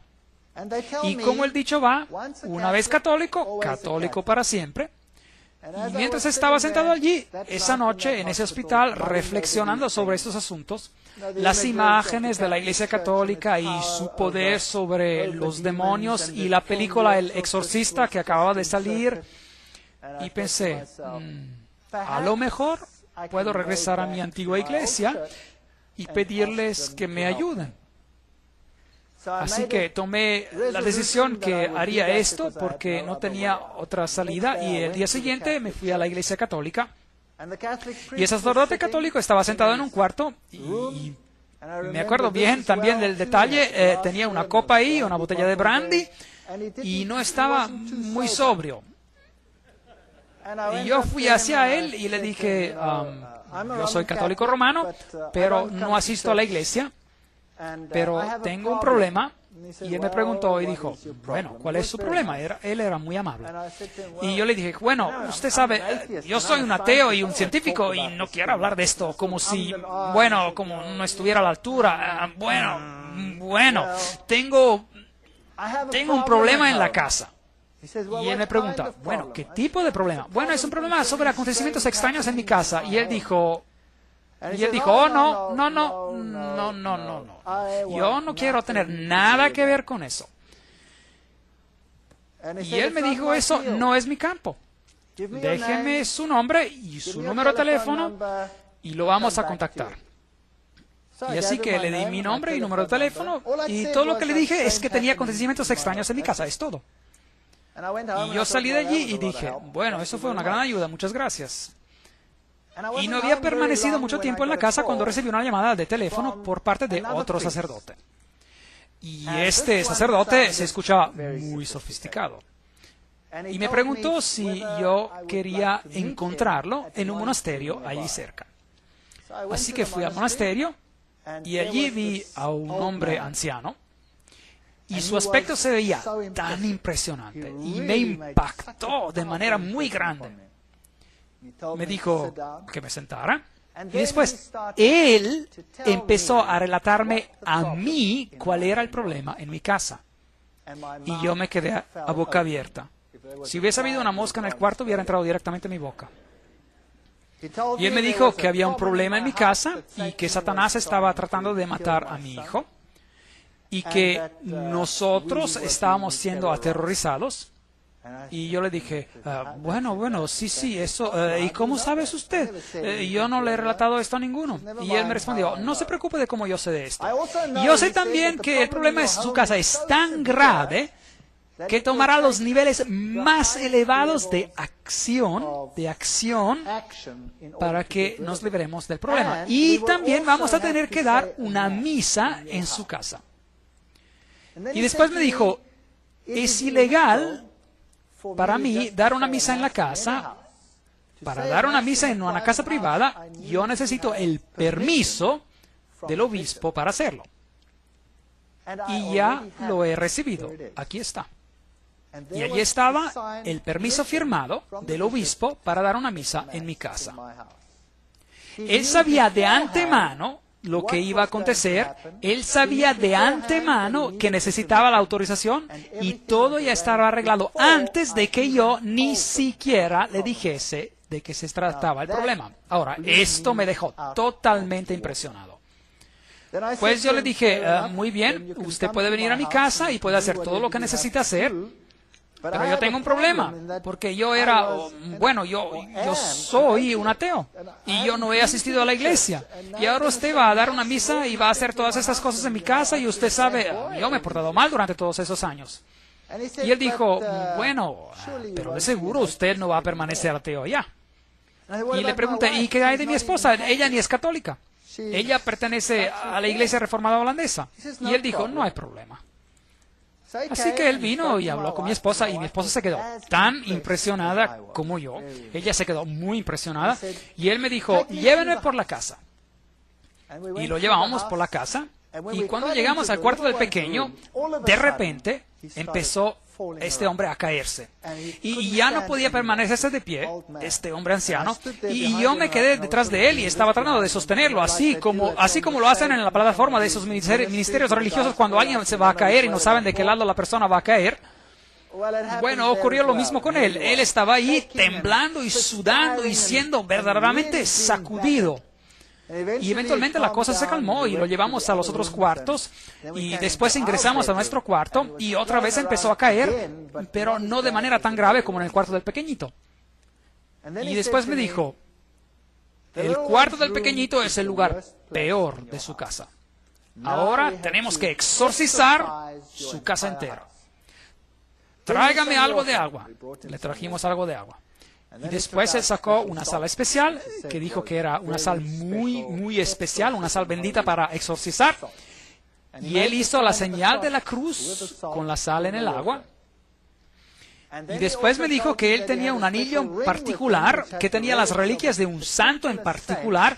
Y como el dicho va, una vez católico, católico para siempre. Y mientras estaba sentado allí, esa noche, en ese hospital, reflexionando sobre estos asuntos, las imágenes de la Iglesia Católica y su poder sobre los demonios y la película El Exorcista que acababa de salir, y pensé, a lo mejor puedo regresar a mi antigua iglesia y pedirles que me ayuden. Así que tomé la decisión que haría esto porque no tenía otra salida y el día siguiente me fui a la Iglesia Católica y el sacerdote católico estaba sentado en un cuarto y me acuerdo bien también del detalle, tenía una copa ahí, una botella de brandy y no estaba muy sobrio. Y yo fui hacia él y le dije, yo soy católico romano, pero no asisto a la iglesia. Pero tengo un problema. Y él me preguntó y dijo, bueno, ¿cuál es su problema? Él era muy amable. Y yo le dije, bueno, usted sabe, yo soy un ateo y un científico y no quiero hablar de esto como si, bueno, como no estuviera a la altura. Bueno, tengo un problema en la casa. Y él me pregunta, bueno, ¿qué tipo de problema? Bueno, es un problema sobre acontecimientos extraños en mi casa. Y él dijo, oh, no. Yo no quiero tener nada que ver con eso. Y él me dijo, eso no es mi campo. Déjeme su nombre y su número de teléfono y lo vamos a contactar. Y así que le di mi nombre y número de teléfono y todo lo que le dije es que tenía acontecimientos extraños en mi casa, es todo. Y yo salí de allí y dije, bueno, eso fue una gran ayuda, muchas gracias. Y no había permanecido mucho tiempo en la casa cuando recibí una llamada de teléfono por parte de otro sacerdote. Y este sacerdote se escuchaba muy sofisticado. Y me preguntó si yo quería encontrarlo en un monasterio allí cerca. Así que fui al monasterio y allí vi a un hombre anciano. Y su aspecto se veía tan impresionante y me impactó de manera muy grande. Me dijo que me sentara Y después, él empezó a relatarme a mí cuál era el problema en mi casa. Y yo me quedé a boca abierta. Si hubiese habido una mosca en el cuarto, hubiera entrado directamente en mi boca. Y él me dijo que había un problema en mi casa y que Satanás estaba tratando de matar a mi hijo y que nosotros estábamos siendo aterrorizados. Y yo le dije, bueno, sí, eso. ¿Y cómo sabes usted? Yo no le he relatado esto a ninguno. Y él me respondió, no se preocupe de cómo yo sé de esto. Y yo sé también que el problema de su casa es tan grave que tomará los niveles más elevados de acción para que nos libremos del problema. Y también vamos a tener que dar una misa en su casa. Y después me dijo, es ilegal para mí dar una misa en la casa. Para dar una misa en una casa privada, yo necesito el permiso del obispo para hacerlo. Y ya lo he recibido. Aquí está. Y allí estaba el permiso firmado del obispo para dar una misa en mi casa. Él sabía de antemano lo que iba a acontecer, él sabía de antemano que necesitaba la autorización y todo ya estaba arreglado antes de que yo ni siquiera le dijese de qué se trataba el problema. Ahora, esto me dejó totalmente impresionado. Pues yo le dije, muy bien, usted puede venir a mi casa y puede hacer todo lo que necesita hacer. Pero yo tengo un problema, porque yo soy un ateo y yo no he asistido a la iglesia. Y ahora usted va a dar una misa y va a hacer todas esas cosas en mi casa y usted sabe, yo me he portado mal durante todos esos años. Y él dijo, bueno, pero de seguro usted no va a permanecer ateo ya. Y le pregunté, ¿y qué hay de mi esposa? Ella ni es católica. Ella pertenece a la iglesia reformada holandesa. Y él dijo, no hay problema. Así que él vino y habló con mi esposa y mi esposa se quedó tan impresionada como yo. Ella se quedó muy impresionada y él me dijo, llévenme por la casa. Y lo llevamos por la casa y cuando llegamos al cuarto del pequeño, de repente empezó este hombre a caerse. Y ya no podía permanecerse de pie, este hombre anciano, y yo me quedé detrás de él y estaba tratando de sostenerlo, así como lo hacen en la plataforma de esos ministerios religiosos cuando alguien se va a caer y no saben de qué lado la persona va a caer. Bueno, ocurrió lo mismo con él. Él estaba ahí temblando y sudando y siendo verdaderamente sacudido. Y eventualmente la cosa se calmó y lo llevamos a los otros cuartos y después ingresamos a nuestro cuarto y otra vez empezó a caer, pero no de manera tan grave como en el cuarto del pequeñito. Y después me dijo, el cuarto del pequeñito es el lugar peor de su casa. Ahora tenemos que exorcizar su casa entera. Tráigame algo de agua. Le trajimos algo de agua. Y después él sacó una sal especial, que dijo que era una sal muy especial, una sal bendita para exorcizar. Y él hizo la señal de la cruz con la sal en el agua. Y después me dijo que él tenía un anillo en particular, que tenía las reliquias de un santo en particular,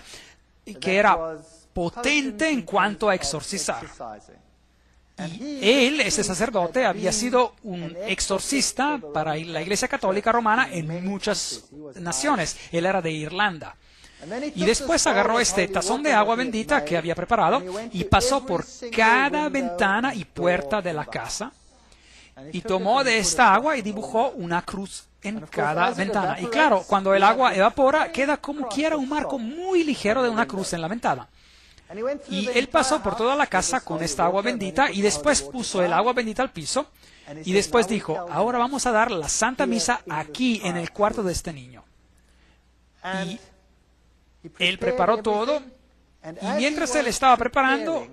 y que era potente en cuanto a exorcizar. Y él, ese sacerdote, había sido un exorcista para la Iglesia Católica Romana en muchas naciones. Él era de Irlanda. Y después agarró este tazón de agua bendita que había preparado y pasó por cada ventana y puerta de la casa y tomó de esta agua y dibujó una cruz en cada ventana. Y claro, cuando el agua evapora, queda como quiera un marco muy ligero de una cruz en la ventana. Y él pasó por toda la casa con esta agua bendita y después puso el agua bendita al piso y después dijo, ahora vamos a dar la Santa Misa aquí en el cuarto de este niño. Y él preparó todo y mientras él estaba preparando,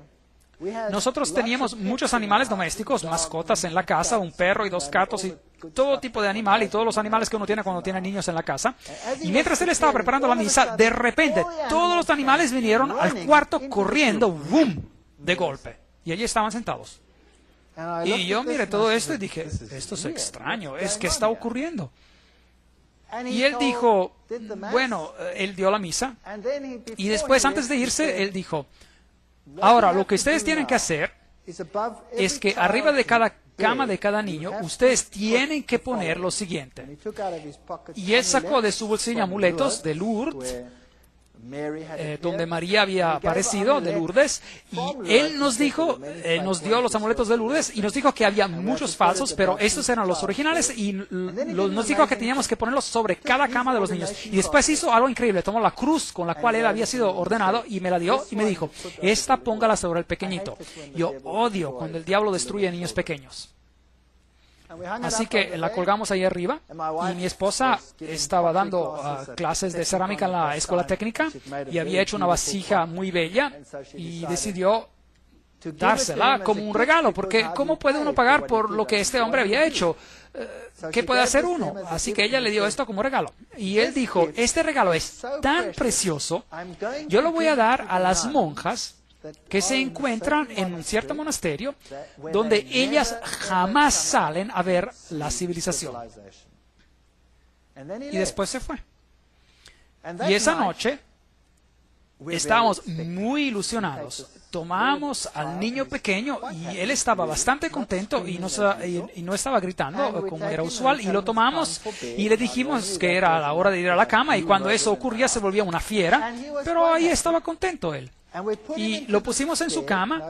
nosotros teníamos muchos animales domésticos, mascotas en la casa, un perro y 2 gatos y todo tipo de animal y todos los animales que uno tiene cuando tiene niños en la casa. Y mientras él estaba preparando la misa, de repente todos los animales vinieron al cuarto corriendo, ¡boom!, de golpe. Y allí estaban sentados. Y yo miré todo esto y dije, esto es extraño, ¿qué está ocurriendo? Y él dijo, bueno, él dio la misa y después antes de irse, él dijo, ahora, lo que ustedes tienen que hacer es que arriba de cada cama de cada niño, ustedes tienen que poner lo siguiente. Y él sacó de su bolsillo amuletos de Lourdes, donde María había aparecido, de Lourdes, y él nos dijo, nos dio los amuletos de Lourdes y nos dijo que había muchos falsos, pero estos eran los originales, y nos dijo que teníamos que ponerlos sobre cada cama de los niños. Y después hizo algo increíble, tomó la cruz con la cual él había sido ordenado y me la dio y me dijo, esta póngala sobre el pequeñito. Yo odio cuando el diablo destruye a niños pequeños. Así que la colgamos ahí arriba, y mi esposa estaba dando clases de cerámica en la escuela técnica y había hecho una vasija muy bella y decidió dársela como un regalo, porque ¿cómo puede uno pagar por lo que este hombre había hecho? ¿Qué puede hacer uno? Así que ella le dio esto como regalo. Y él dijo, este regalo es tan precioso, yo lo voy a dar a las monjas que se encuentran en un cierto monasterio donde ellas jamás salen a ver la civilización. Y después se fue. Y esa noche estábamos muy ilusionados. Tomamos al niño pequeño y él estaba bastante contento y no estaba gritando como era usual, y lo tomamos y le dijimos que era la hora de ir a la cama, y cuando eso ocurría se volvía una fiera, pero ahí estaba contento él. Y lo pusimos en su cama,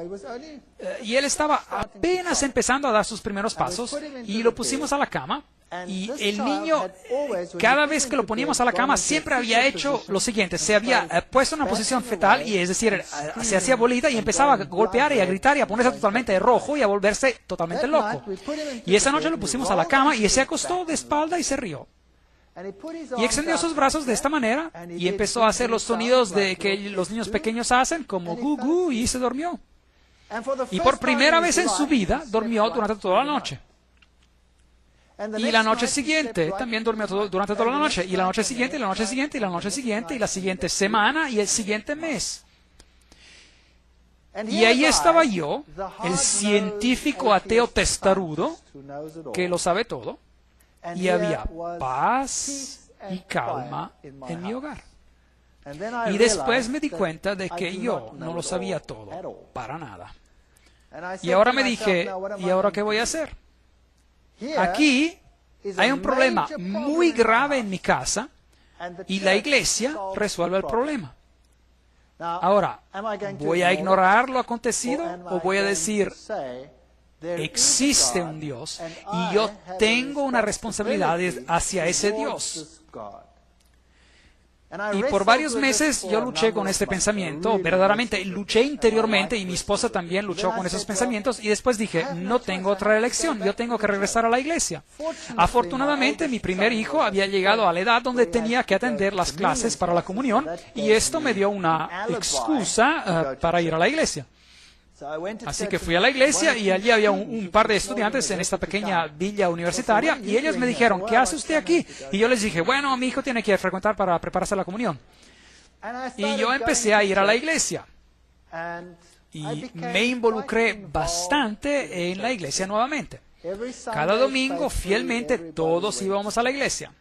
y él estaba apenas empezando a dar sus primeros pasos, y lo pusimos a la cama, y el niño, cada vez que lo poníamos a la cama, siempre había hecho lo siguiente: se había puesto en una posición fetal, y es decir, se hacía bolita y empezaba a golpear y a gritar y a ponerse totalmente rojo y a volverse totalmente loco. Y esa noche lo pusimos a la cama y se acostó de espalda y se rió. Y extendió sus brazos de esta manera y empezó a hacer los sonidos de que los niños pequeños hacen, como gu gu, y se durmió. Y por primera vez en su vida durmió durante toda la noche. Y la noche siguiente también durmió durante toda la noche. Y la noche siguiente, y la noche siguiente, y la noche siguiente, y la siguiente semana, y el siguiente mes. Y ahí estaba yo, el científico ateo testarudo, que lo sabe todo. Y había paz y calma en mi hogar. Y después me di cuenta de que yo no lo sabía todo, para nada. Y ahora me dije, ¿y ahora qué voy a hacer? Aquí hay un problema muy grave en mi casa, y la iglesia resuelve el problema. Ahora, ¿voy a ignorar lo acontecido o voy a decir, existe un Dios y yo tengo una responsabilidad hacia ese Dios? Y por varios meses yo luché con este pensamiento, verdaderamente luché interiormente, y mi esposa también luchó con esos pensamientos, y después dije, no tengo otra elección, yo tengo que regresar a la iglesia. Afortunadamente mi primer hijo había llegado a la edad donde tenía que atender las clases para la comunión, y esto me dio una excusa para ir a la iglesia. Así que fui a la iglesia, y allí había un par de estudiantes en esta pequeña villa universitaria, y ellos me dijeron, ¿qué hace usted aquí? Y yo les dije, bueno, mi hijo tiene que frecuentar para prepararse a la comunión. Y yo empecé a ir a la iglesia, y me involucré bastante en la iglesia nuevamente. Cada domingo, fielmente, todos íbamos a la iglesia.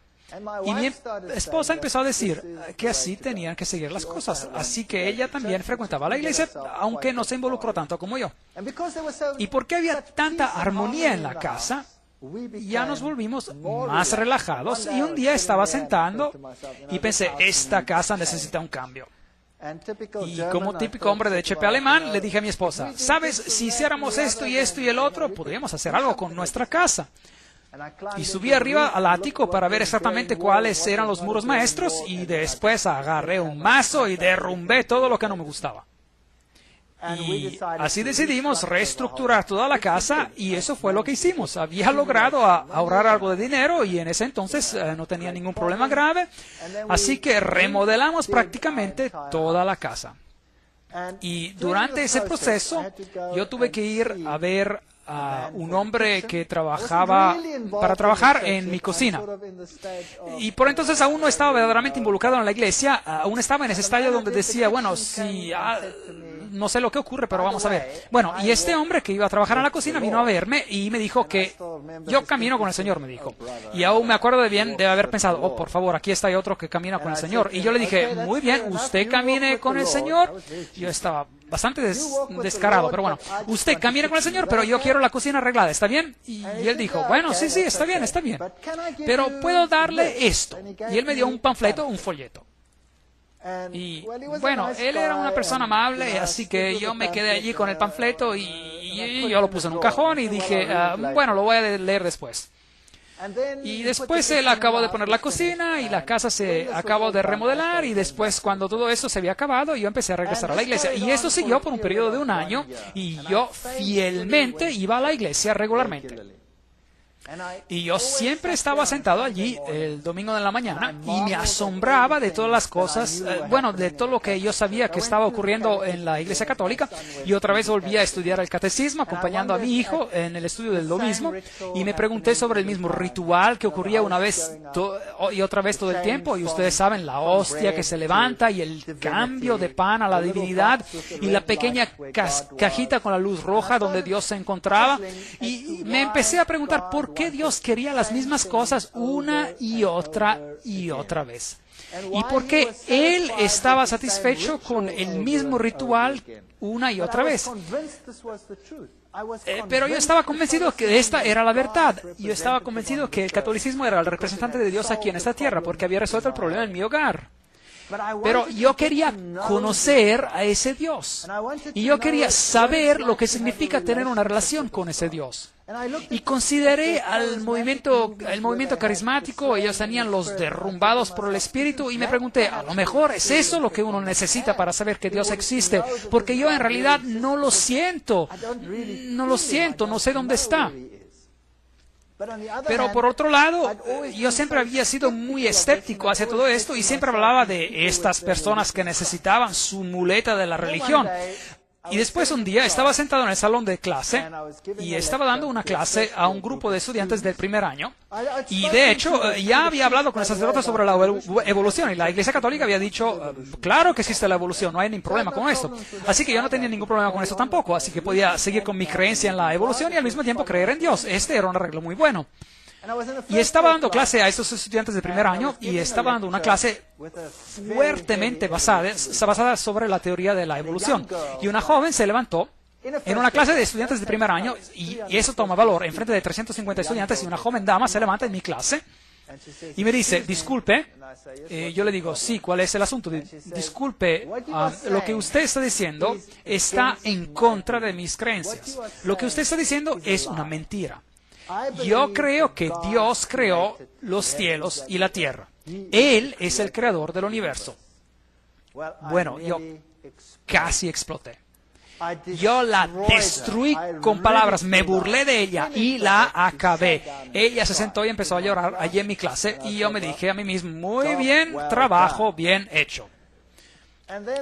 Y mi esposa empezó a decir que así tenían que seguir las cosas. Así que ella también frecuentaba la iglesia, aunque no se involucró tanto como yo. Y porque había tanta armonía en la casa, ya nos volvimos más relajados. Y un día estaba sentando y pensé, esta casa necesita un cambio. Y como típico hombre de HP alemán, le dije a mi esposa, ¿sabes? Si hiciéramos esto y esto y el otro, podríamos hacer algo con nuestra casa. Y subí arriba al ático para ver exactamente cuáles eran los muros maestros, y después agarré un mazo y derrumbé todo lo que no me gustaba. Y así decidimos reestructurar toda la casa, y eso fue lo que hicimos. Había logrado ahorrar algo de dinero, y en ese entonces no tenía ningún problema grave, así que remodelamos prácticamente toda la casa. Y durante ese proceso yo tuve que ir a ver a un hombre que trabajaba para trabajar en mi cocina. Y por entonces aún no estaba verdaderamente involucrado en la iglesia, aún estaba en ese estadio donde decía, bueno, si no sé lo que ocurre, pero vamos a ver. Bueno, y este hombre que iba a trabajar en la cocina vino a verme y me dijo que yo camino con el Señor, me dijo. Y aún me acuerdo de haber pensado, oh, por favor, aquí está otro que camina con el Señor. Y yo le dije, muy bien, usted camine con el Señor. Yo estaba bastante descarado, pero bueno, usted camine con el Señor, pero yo quiero la cocina arreglada, ¿está bien? Y él dijo, bueno, sí, está bien, pero puedo darle esto. Y él me dio un panfleto, un folleto. Y bueno, él era una persona amable, así que yo me quedé allí con el panfleto y yo lo puse en un cajón y dije, bueno, lo voy a leer después. Y después él acabó de poner la cocina y la casa se acabó de remodelar, y después, cuando todo eso se había acabado, yo empecé a regresar a la iglesia. Y eso siguió por un periodo de 1 año, y yo fielmente iba a la iglesia regularmente. Y yo siempre estaba sentado allí el domingo de la mañana y me asombraba de todas las cosas, bueno, de todo lo que yo sabía que estaba ocurriendo en la Iglesia Católica. Y otra vez volví a estudiar el catecismo acompañando a mi hijo en el estudio de lo mismo, y me pregunté sobre el mismo ritual que ocurría una vez y otra vez todo el tiempo. Y ustedes saben, la hostia que se levanta y el cambio de pan a la divinidad y la pequeña cajita con la luz roja donde Dios se encontraba. Y me empecé a preguntar por qué Dios quería las mismas cosas una y otra vez. Y por qué Él estaba satisfecho con el mismo ritual una y otra vez. Pero yo estaba convencido que esta era la verdad. Yo estaba convencido que el catolicismo era el representante de Dios aquí en esta tierra, porque había resuelto el problema en mi hogar. Pero yo quería conocer a ese Dios. Y yo quería saber lo que significa tener una relación con ese Dios. Y consideré el movimiento carismático. Ellos tenían los derrumbados por el Espíritu, y me pregunté, a lo mejor es eso lo que uno necesita para saber que Dios existe, porque yo en realidad no lo siento, no sé dónde está. Pero por otro lado, yo siempre había sido muy escéptico hacia todo esto, y siempre hablaba de estas personas que necesitaban su muleta de la religión. Y después un día estaba sentado en el salón de clase y estaba dando una clase a un grupo de estudiantes del primer año. Y de hecho ya había hablado con el sacerdote sobre la evolución, y la Iglesia Católica había dicho, claro que existe la evolución, no hay ningún problema con esto. Así que yo no tenía ningún problema con eso tampoco, así que podía seguir con mi creencia en la evolución y al mismo tiempo creer en Dios. Este era un arreglo muy bueno. Y estaba dando clase a estos estudiantes de primer año, y estaba dando una clase fuertemente basada sobre la teoría de la evolución. Y una joven se levantó en una clase de estudiantes de primer año, y eso toma valor, en frente de 350 estudiantes, y una joven dama se levanta en mi clase y me dice, disculpe. Yo le digo, sí, ¿cuál es el asunto? Disculpe, lo que usted está diciendo está en contra de mis creencias. Lo que usted está diciendo es una mentira. Yo creo que Dios creó los cielos y la tierra. Él es el creador del universo. Bueno, yo casi exploté. Yo la destruí con palabras, me burlé de ella y la acabé. Ella se sentó y empezó a llorar allí en mi clase, y yo me dije a mí mismo, muy bien, trabajo bien hecho.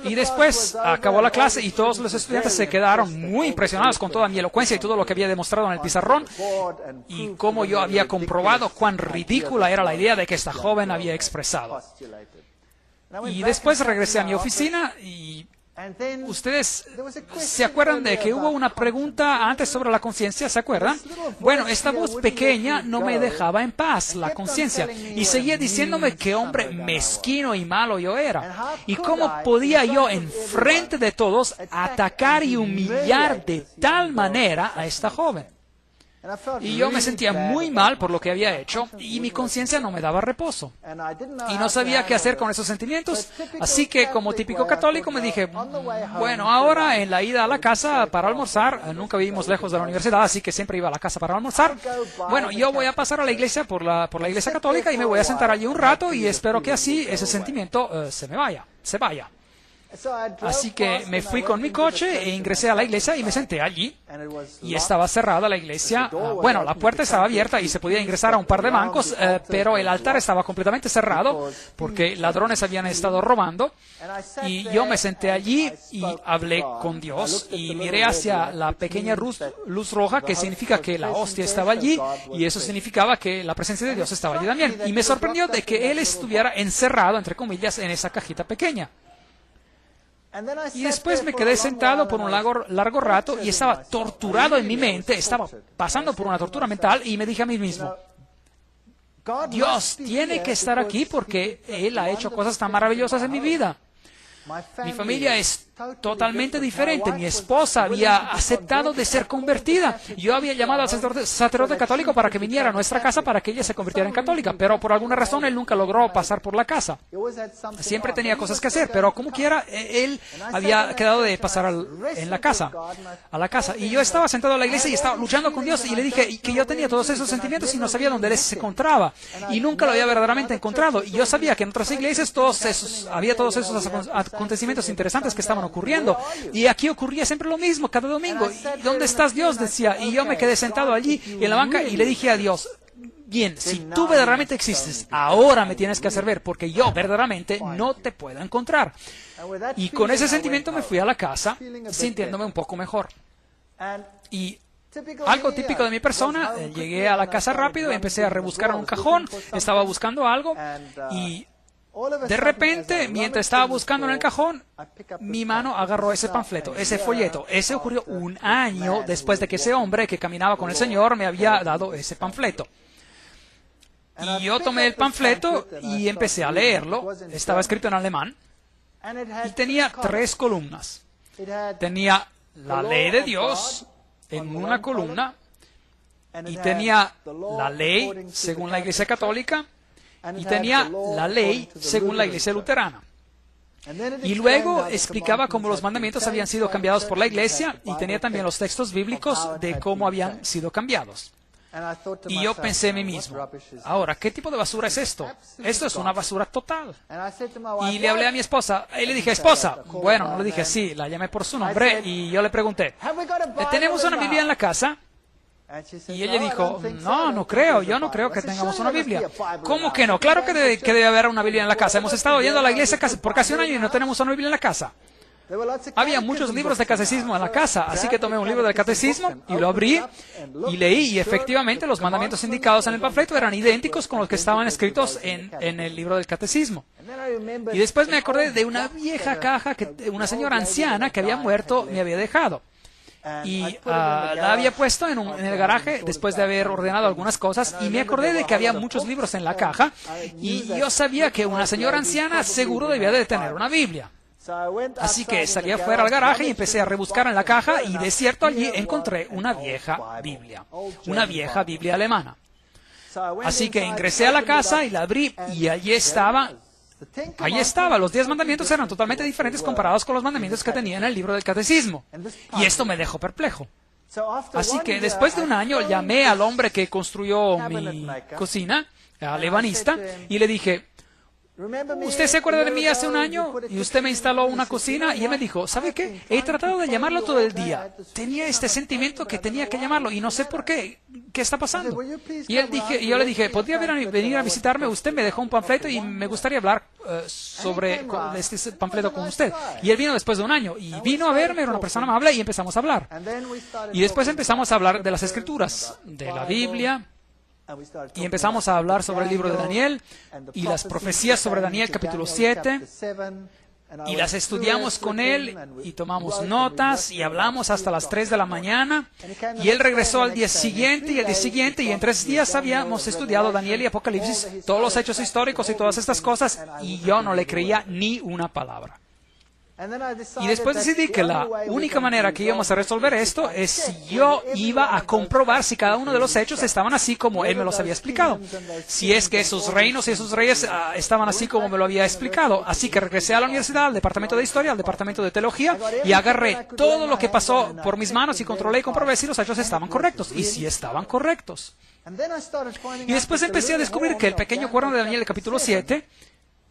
Y después acabó la clase y todos los estudiantes se quedaron muy impresionados con toda mi elocuencia y todo lo que había demostrado en el pizarrón, y cómo yo había comprobado cuán ridícula era la idea de que esta joven había expresado. Y después regresé a mi oficina, y ¿ustedes se acuerdan de que hubo una pregunta antes sobre la conciencia? ¿Se acuerdan? Bueno, esta voz pequeña no me dejaba en paz, la conciencia, y seguía diciéndome qué hombre mezquino y malo yo era. Y cómo podía yo, en frente de todos, atacar y humillar de tal manera a esta joven. Y yo me sentía muy mal por lo que había hecho, y mi conciencia no me daba reposo. Y no sabía qué hacer con esos sentimientos, así que como típico católico me dije, bueno, ahora en la ida a la casa para almorzar, nunca vivimos lejos de la universidad, así que siempre iba a la casa para almorzar. Bueno, yo voy a pasar a la iglesia por la iglesia católica, y me voy a sentar allí un rato, y espero que así ese sentimiento se vaya. Así que me fui con mi coche e ingresé a la iglesia y me senté allí, y estaba cerrada la iglesia. Bueno, la puerta estaba abierta y se podía ingresar a un par de bancos, pero el altar estaba completamente cerrado porque ladrones habían estado robando. Y yo me senté allí y hablé con Dios y miré hacia la pequeña luz roja, que significa que la hostia estaba allí, y eso significaba que la presencia de Dios estaba allí también. Y me sorprendió de que Él estuviera encerrado, entre comillas, en esa cajita pequeña. Y después me quedé sentado por un largo rato y estaba torturado en mi mente, estaba pasando por una tortura mental, y me dije a mí mismo, Dios tiene que estar aquí porque Él ha hecho cosas tan maravillosas en mi vida. Mi familia es totalmente diferente. Mi esposa había aceptado de ser convertida. Yo había llamado al sacerdote católico para que viniera a nuestra casa para que ella se convirtiera en católica, pero por alguna razón él nunca logró pasar por la casa. Siempre tenía cosas que hacer, pero como quiera, él había quedado de pasar a la casa. Y yo estaba sentado en la iglesia y estaba luchando con Dios y le dije que yo tenía todos esos sentimientos y no sabía dónde él se encontraba. Y nunca lo había verdaderamente encontrado. Y yo sabía que en otras iglesias había todos esos acontecimientos interesantes que estaban ocurriendo. Y aquí ocurría siempre lo mismo, cada domingo. ¿Y dónde estás, Dios?, decía. Y yo me quedé sentado allí en la banca y le dije a Dios: bien, si tú verdaderamente existes, ahora me tienes que hacer ver, porque yo verdaderamente no te puedo encontrar. Y con ese sentimiento me fui a la casa, sintiéndome un poco mejor. Y algo típico de mi persona, llegué a la casa rápido y empecé a rebuscar en un cajón, estaba buscando algo y de repente, mientras estaba buscando en el cajón, mi mano agarró ese panfleto, ese folleto. Ese ocurrió un año después de que ese hombre que caminaba con el Señor me había dado ese panfleto. Y yo tomé el panfleto y empecé a leerlo. Estaba escrito en alemán y tenía 3 columnas. Tenía la ley de Dios en una columna y tenía la ley según la Iglesia Católica y tenía la ley según la Iglesia Luterana. Y luego explicaba cómo los mandamientos habían sido cambiados por la Iglesia y tenía también los textos bíblicos de cómo habían sido cambiados. Y yo pensé en mí mismo, ahora, ¿qué tipo de basura es esto? Esto es una basura total. Y le hablé a mi esposa y le dije: esposa, bueno, no le dije así, la llamé por su nombre y yo le pregunté: ¿tenemos una Biblia en la casa? Y ella dijo: no creo, yo no creo que tengamos una Biblia. ¿Cómo que no? Claro que debe haber una Biblia en la casa. Hemos estado yendo a la iglesia por casi un año y no tenemos una Biblia en la casa. Había muchos libros de catecismo en la casa, así que tomé un libro del catecismo y lo abrí y leí, y efectivamente los mandamientos indicados en el panfleto eran idénticos con los que estaban escritos en el libro del catecismo. Y después me acordé de una vieja caja que una señora anciana que había muerto me había dejado. Y la había puesto en el garaje después de haber ordenado algunas cosas, y me acordé de que había muchos libros en la caja y yo sabía que una señora anciana seguro debía de tener una Biblia. Así que salí afuera al garaje y empecé a rebuscar en la caja, y de cierto allí encontré una vieja Biblia alemana. Así que ingresé a la casa y la abrí, y allí estaba. Los 10 mandamientos eran totalmente diferentes comparados con los mandamientos que tenía en el libro del catecismo. Y esto me dejó perplejo. Así que después de un año llamé al hombre que construyó mi cocina, al ebanista, y le dije: ¿usted se acuerda de mí hace un año? Y usted me instaló una cocina. Y él me dijo: ¿sabe qué? He tratado de llamarlo todo el día. Tenía este sentimiento que tenía que llamarlo y no sé por qué. ¿Qué está pasando? Y yo le dije: ¿podría venir a visitarme? Usted me dejó un panfleto y me gustaría hablar sobre este panfleto con usted. Y él vino después de un año y vino a verme, era una persona amable, y empezamos a hablar. Y después empezamos a hablar de las Escrituras, de la Biblia. Y empezamos a hablar sobre el libro de Daniel y las profecías sobre Daniel capítulo 7, y las estudiamos con él y tomamos notas y hablamos hasta las 3 de la mañana, y él regresó al día siguiente y el día siguiente, y en 3 días habíamos estudiado Daniel y Apocalipsis, todos los hechos históricos y todas estas cosas, y yo no le creía ni una palabra. Y después decidí que la única manera que íbamos a resolver esto es si yo iba a comprobar si cada uno de los hechos estaban así como él me los había explicado. Si es que esos reinos y esos reyes estaban así como me lo había explicado. Así que regresé a la universidad, al departamento de historia, al departamento de teología, y agarré todo lo que pasó por mis manos y controlé y comprobé si los hechos estaban correctos. Y si estaban correctos. Y después empecé a descubrir que el pequeño cuerno de Daniel, el capítulo 7,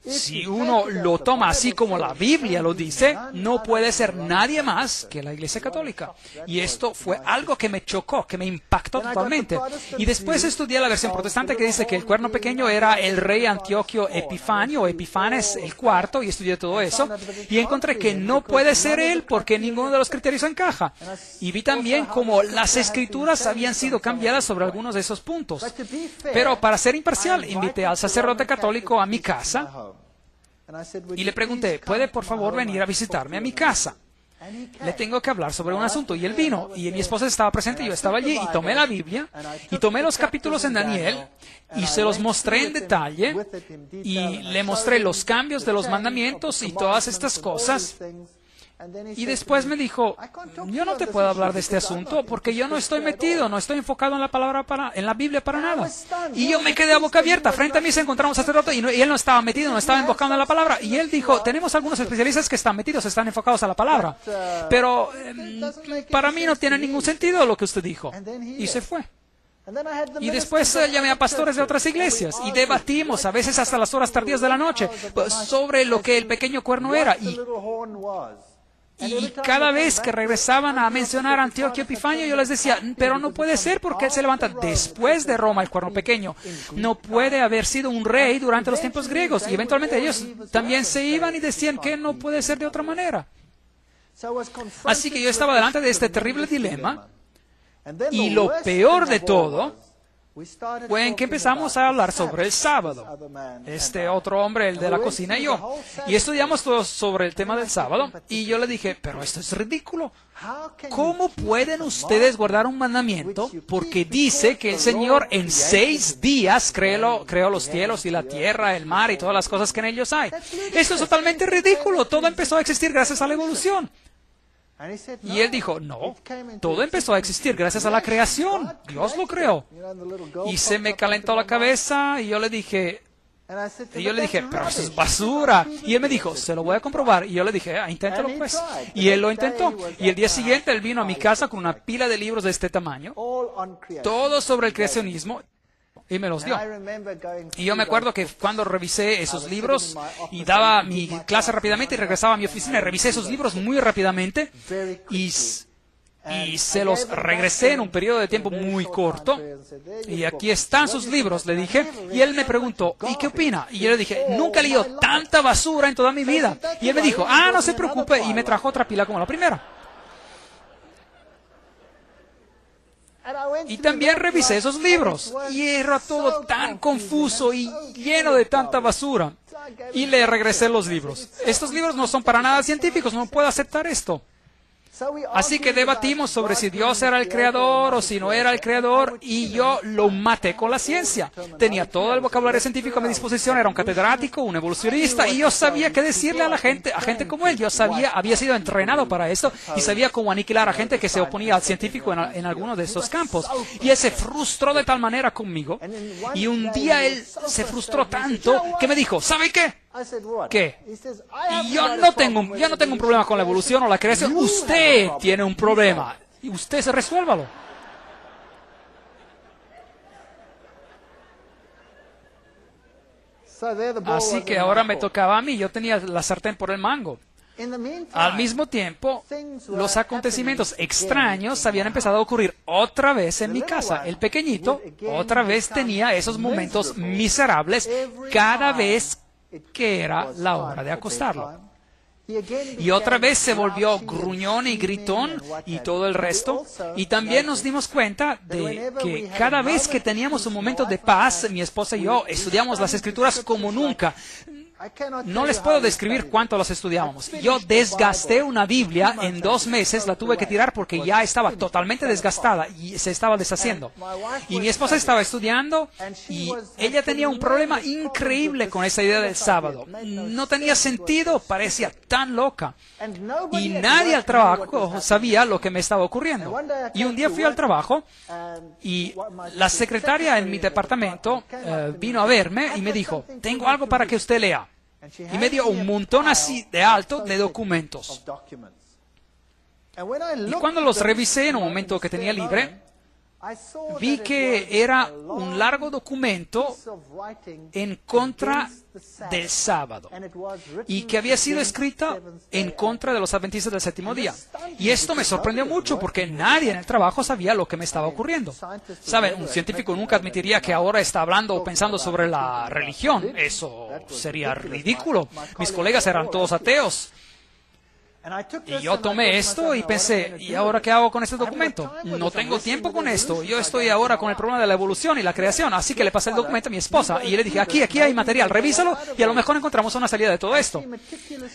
si uno lo toma así como la Biblia lo dice, no puede ser nadie más que la Iglesia Católica. Y esto fue algo que me chocó, que me impactó totalmente. Y después estudié la versión protestante que dice que el cuerno pequeño era el rey Antioquio Epifanio o Epifanes el cuarto, y estudié todo eso. Y encontré que no puede ser él porque ninguno de los criterios encaja. Y vi también cómo las escrituras habían sido cambiadas sobre algunos de esos puntos. Pero para ser imparcial, invité al sacerdote católico a mi casa. Y le pregunté: ¿puede por favor venir a visitarme a mi casa? Le tengo que hablar sobre un asunto. Y él vino, y mi esposa estaba presente, y yo estaba allí, y tomé la Biblia, y tomé los capítulos en Daniel, y se los mostré en detalle, y le mostré los cambios de los mandamientos y todas estas cosas. Y después me dijo, yo no te puedo hablar de este asunto porque yo no estoy metido, no estoy enfocado en la palabra en la Biblia para nada. Y yo me quedé a boca abierta. Frente a mí se encontraba un sacerdote y él no estaba metido, no estaba enfocado en la palabra. Y él dijo, tenemos algunos especialistas que están metidos, están enfocados a la palabra. Pero para mí no tiene ningún sentido lo que usted dijo. Y se fue. Y después llamé a pastores de otras iglesias y debatimos, a veces hasta las horas tardías de la noche, sobre lo que el pequeño cuerno era. Y cada vez que regresaban a mencionar a Antioquio Epifanio, yo les decía, pero no puede ser porque él se levanta después de Roma, el cuerno pequeño. No puede haber sido un rey durante los tiempos griegos. Y eventualmente ellos también se iban y decían que no puede ser de otra manera. Así que yo estaba delante de este terrible dilema. Y lo peor de todo fue en que empezamos a hablar sobre el sábado. Este otro hombre, el de la cocina, y yo. Y estudiamos todos sobre el tema del sábado. Y yo le dije, pero esto es ridículo. ¿Cómo pueden ustedes guardar un mandamiento? Porque dice que el Señor en 6 días creó los cielos y la tierra, el mar y todas las cosas que en ellos hay. Esto es totalmente ridículo. Todo empezó a existir gracias a la evolución. Y él dijo, no, todo empezó a existir gracias a la creación. Dios lo creó. Y se me calentó la cabeza y yo le dije, pero eso es basura. Y él me dijo, se lo voy a comprobar. Y yo le dije, inténtalo pues. Y él lo intentó. Y el día siguiente él vino a mi casa con una pila de libros de este tamaño, todos sobre el creacionismo. Y me los dio. Y yo me acuerdo que cuando revisé esos libros y daba mi clase rápidamente y regresaba a mi oficina y revisé esos libros muy rápidamente y se los regresé en un periodo de tiempo muy corto. Y aquí están sus libros, le dije. Y él me preguntó, ¿y qué opina? Y yo le dije, nunca he leído tanta basura en toda mi vida. Y él me dijo, no se preocupe. Y me trajo otra pila como la primera. Y también revisé esos libros y era todo tan confuso y lleno de tanta basura. Y le regresé los libros. Estos libros no son para nada científicos, no puedo aceptar esto. Así que debatimos sobre si Dios era el creador o si no era el creador y yo lo maté con la ciencia. Tenía todo el vocabulario científico a mi disposición, era un catedrático, un evolucionista y yo sabía qué decirle a gente como él. Yo había sido entrenado para esto y sabía cómo aniquilar a gente que se oponía al científico en alguno de estos campos. Y él se frustró de tal manera conmigo y un día él se frustró tanto que me dijo, ¿sabe qué? ¿Qué? Y yo no tengo un problema con la evolución o la creación. Usted tiene un problema. Y usted resuélvalo. Así que ahora me tocaba a mí. Yo tenía la sartén por el mango. Al mismo tiempo, los acontecimientos extraños habían empezado a ocurrir otra vez en mi casa. El pequeñito otra vez tenía esos momentos miserables cada vez que era la hora de acostarlo. Y otra vez se volvió gruñón y gritón y todo el resto. Y también nos dimos cuenta de que cada vez que teníamos un momento de paz, mi esposa y yo estudiamos las Escrituras como nunca. No les puedo describir cuánto las estudiábamos. Yo desgasté una Biblia en 2 meses, la tuve que tirar porque ya estaba totalmente desgastada y se estaba deshaciendo. Y mi esposa estaba estudiando y ella tenía un problema increíble con esa idea del sábado. No tenía sentido, parecía tan loca. Y nadie al trabajo sabía lo que me estaba ocurriendo. Y un día fui al trabajo y la secretaria en mi departamento vino a verme y me dijo, tengo algo para que usted lea. Y me dio un montón así de alto de documentos. Y cuando los revisé en un momento que tenía libre, vi que era un largo documento en contra del sábado y que había sido escrita en contra de los adventistas del séptimo día. Y esto me sorprendió mucho porque nadie en el trabajo sabía lo que me estaba ocurriendo. ¿Saben? Un científico nunca admitiría que ahora está hablando o pensando sobre la religión. Eso sería ridículo. Mis colegas eran todos ateos. Y yo tomé esto y pensé, ¿y ahora qué hago con este documento? No tengo tiempo con esto. Yo estoy ahora con el problema de la evolución y la creación. Así que le pasé el documento a mi esposa y le dije, aquí hay material, revísalo y a lo mejor encontramos una salida de todo esto.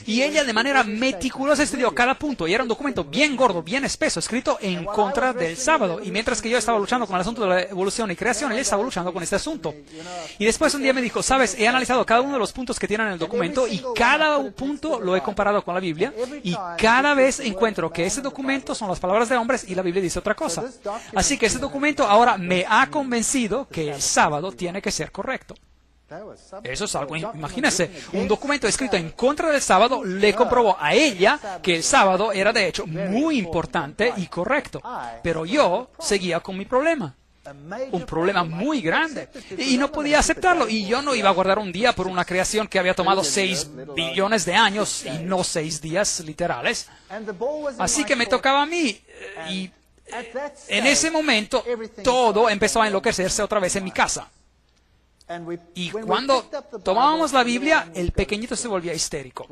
Y ella de manera meticulosa estudió cada punto y era un documento bien gordo, bien espeso, escrito en contra del sábado. Y mientras que yo estaba luchando con el asunto de la evolución y creación, ella estaba luchando con este asunto. Y después un día me dijo, sabes, he analizado cada uno de los puntos que tienen en el documento y cada punto lo he comparado con la Biblia y cada vez encuentro que ese documento son las palabras de hombres y la Biblia dice otra cosa. Así que ese documento ahora me ha convencido que el sábado tiene que ser correcto. Eso es algo, imagínese, un documento escrito en contra del sábado le comprobó a ella que el sábado era de hecho muy importante y correcto. Pero yo seguía con mi problema. Un problema muy grande. Y no podía aceptarlo. Y yo no iba a guardar un día por una creación que había tomado 6 billones de años y no 6 días literales. Así que me tocaba a mí. Y en ese momento todo empezó a enloquecerse otra vez en mi casa. Y cuando tomábamos la Biblia, el pequeñito se volvía histérico.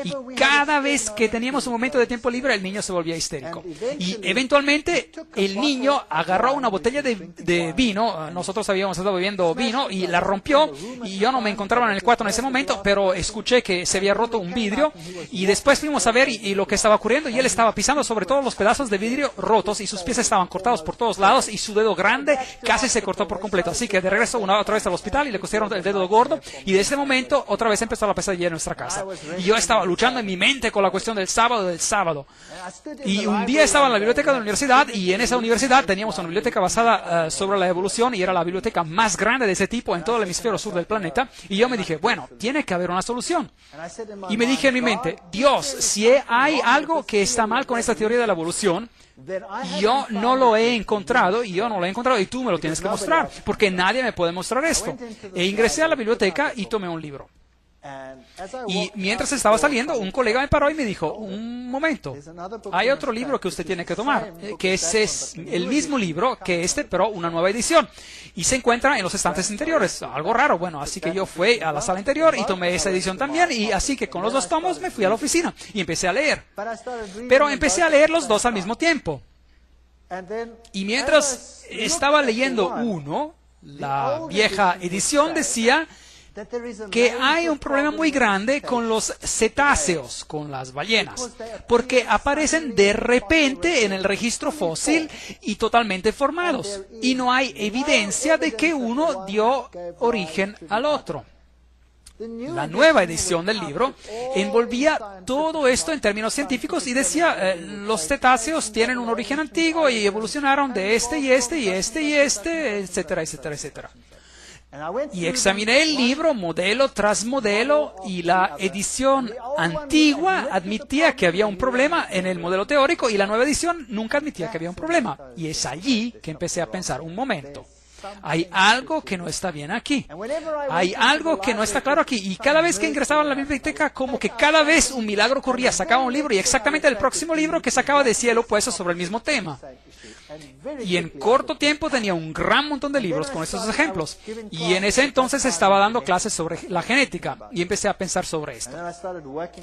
Y cada vez que teníamos un momento de tiempo libre, el niño se volvía histérico. Y eventualmente el niño agarró una botella de vino. Nosotros habíamos estado bebiendo vino y la rompió. Y yo no me encontraba en el cuarto en ese momento, pero escuché que se había roto un vidrio. Y después fuimos a ver y lo que estaba ocurriendo. Y él estaba pisando sobre todos los pedazos de vidrio rotos y sus pies estaban cortados por todos lados. Y su dedo grande casi se cortó por completo. Así que de regreso otra vez al hospital y le cosieron el dedo gordo, y de ese momento otra vez empezó la pesadilla en nuestra casa. Y yo estaba luchando en mi mente con la cuestión del sábado. Y un día estaba en la biblioteca de la universidad, y en esa universidad teníamos una biblioteca basada sobre la evolución, y era la biblioteca más grande de ese tipo en todo el hemisferio sur del planeta. Y yo me dije, bueno, tiene que haber una solución. Y me dije en mi mente, Dios, si hay algo que está mal con esta teoría de la evolución, yo no lo he encontrado y tú me lo tienes que mostrar, porque nadie me puede mostrar esto. E ingresé a la biblioteca y tomé un libro. Y mientras estaba saliendo, un colega me paró y me dijo, un momento, hay otro libro que usted tiene que tomar, que es el mismo libro que este, pero una nueva edición. Y se encuentra en los estantes interiores. Algo raro, bueno, así que yo fui a la sala interior y tomé esa edición también. Y así que con los 2 tomos me fui a la oficina y empecé a leer. Pero empecé a leer los 2 al mismo tiempo. Y mientras estaba leyendo uno, la vieja edición decía que hay un problema muy grande con los cetáceos, con las ballenas, porque aparecen de repente en el registro fósil y totalmente formados, y no hay evidencia de que uno dio origen al otro. La nueva edición del libro envolvía todo esto en términos científicos y decía, los cetáceos tienen un origen antiguo y evolucionaron de este y este y este y este, etcétera, etcétera, etcétera. Y examiné el libro modelo tras modelo y la edición antigua admitía que había un problema en el modelo teórico y la nueva edición nunca admitía que había un problema. Y es allí que empecé a pensar, un momento, hay algo que no está bien aquí. Hay algo que no está claro aquí. Y cada vez que ingresaba a la biblioteca, como que cada vez un milagro ocurría. Sacaba un libro y exactamente el próximo libro que sacaba decía lo opuesto sobre el mismo tema. Y en corto tiempo tenía un gran montón de libros con estos ejemplos. Y en ese entonces estaba dando clases sobre la genética. Y empecé a pensar sobre esto.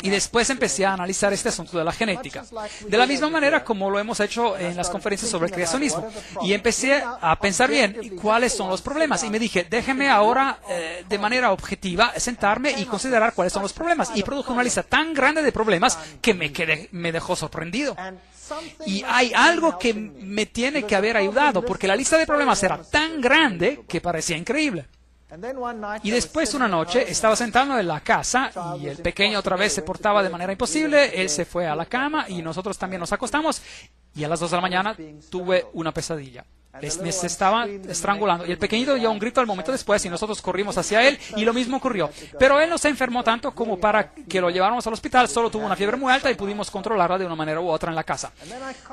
Y después empecé a analizar este asunto de la genética. De la misma manera como lo hemos hecho en las conferencias sobre el creacionismo. Y empecé a pensar bien cuáles son los problemas. Y me dije, déjeme ahora de manera objetiva sentarme y considerar cuáles son los problemas. Y produje una lista tan grande de problemas que me dejó sorprendido. Y hay algo que me tiene que haber ayudado, porque la lista de problemas era tan grande que parecía increíble. Y después una noche estaba sentado en la casa y el pequeño otra vez se portaba de manera imposible, él se fue a la cama y nosotros también nos acostamos y a las 2 de la mañana tuve una pesadilla. Me se estaba estrangulando y el pequeñito dio un grito al momento después y nosotros corrimos hacia él y lo mismo ocurrió. Pero él no se enfermó tanto como para que lo lleváramos al hospital, solo tuvo una fiebre muy alta y pudimos controlarla de una manera u otra en la casa.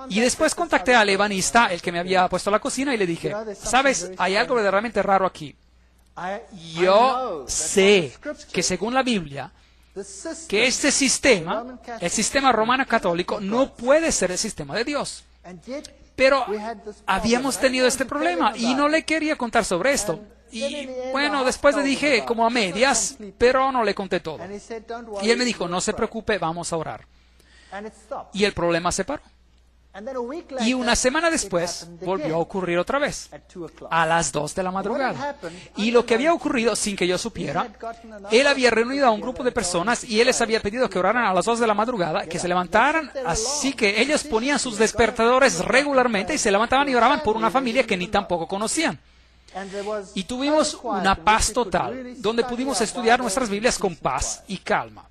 Y después contacté al ebanista, el que me había puesto la cocina, y le dije, ¿sabes? Hay algo verdaderamente raro aquí. Yo sé que según la Biblia, que este sistema, el sistema romano católico, no puede ser el sistema de Dios. Pero habíamos tenido este problema y no le quería contar sobre esto. Y bueno, después le dije como a medias, pero no le conté todo. Y él me dijo, no se preocupe, vamos a orar. Y el problema se paró. Y una semana después volvió a ocurrir otra vez, a las 2 de la madrugada. Y lo que había ocurrido sin que yo supiera, él había reunido a un grupo de personas y él les había pedido que oraran a las 2 de la madrugada, que se levantaran, así que ellos ponían sus despertadores regularmente y se levantaban y oraban por una familia que ni tampoco conocían. Y tuvimos una paz total, donde pudimos estudiar nuestras Biblias con paz y calma.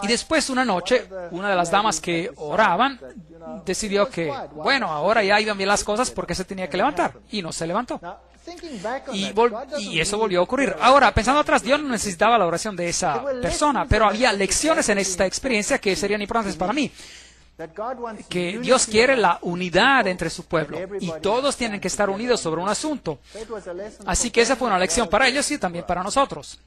Y después una noche, una de las damas que oraban decidió que, bueno, ahora ya iban bien las cosas porque se tenía que levantar. Y no se levantó. Y eso volvió a ocurrir. Ahora, pensando atrás, Dios no necesitaba la oración de esa persona, pero había lecciones en esta experiencia que serían importantes para mí. Que Dios quiere la unidad entre su pueblo y todos tienen que estar unidos sobre un asunto. Así que esa fue una lección para ellos y también para nosotros.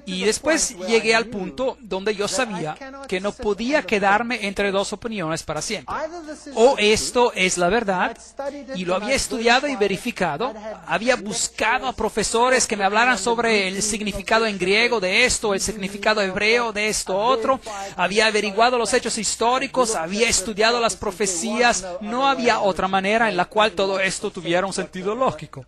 Y después llegué al punto donde yo sabía que no podía quedarme entre dos opiniones para siempre. O esto es la verdad, y lo había estudiado y verificado, había buscado a profesores que me hablaran sobre el significado en griego de esto, el significado hebreo de esto otro, había averiguado los hechos históricos, había estudiado las profecías, no había otra manera en la cual todo esto tuviera un sentido lógico.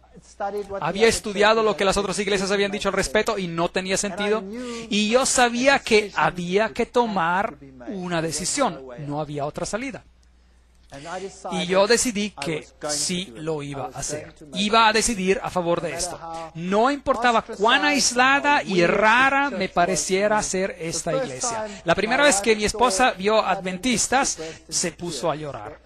Había estudiado lo que las otras iglesias habían dicho al respecto y no tenía sentido. Y yo sabía que había que tomar una decisión. No había otra salida. Y yo decidí que sí lo iba a hacer. Iba a decidir a favor de esto. No importaba cuán aislada y rara me pareciera ser esta iglesia. La primera vez que mi esposa vio adventistas, se puso a llorar.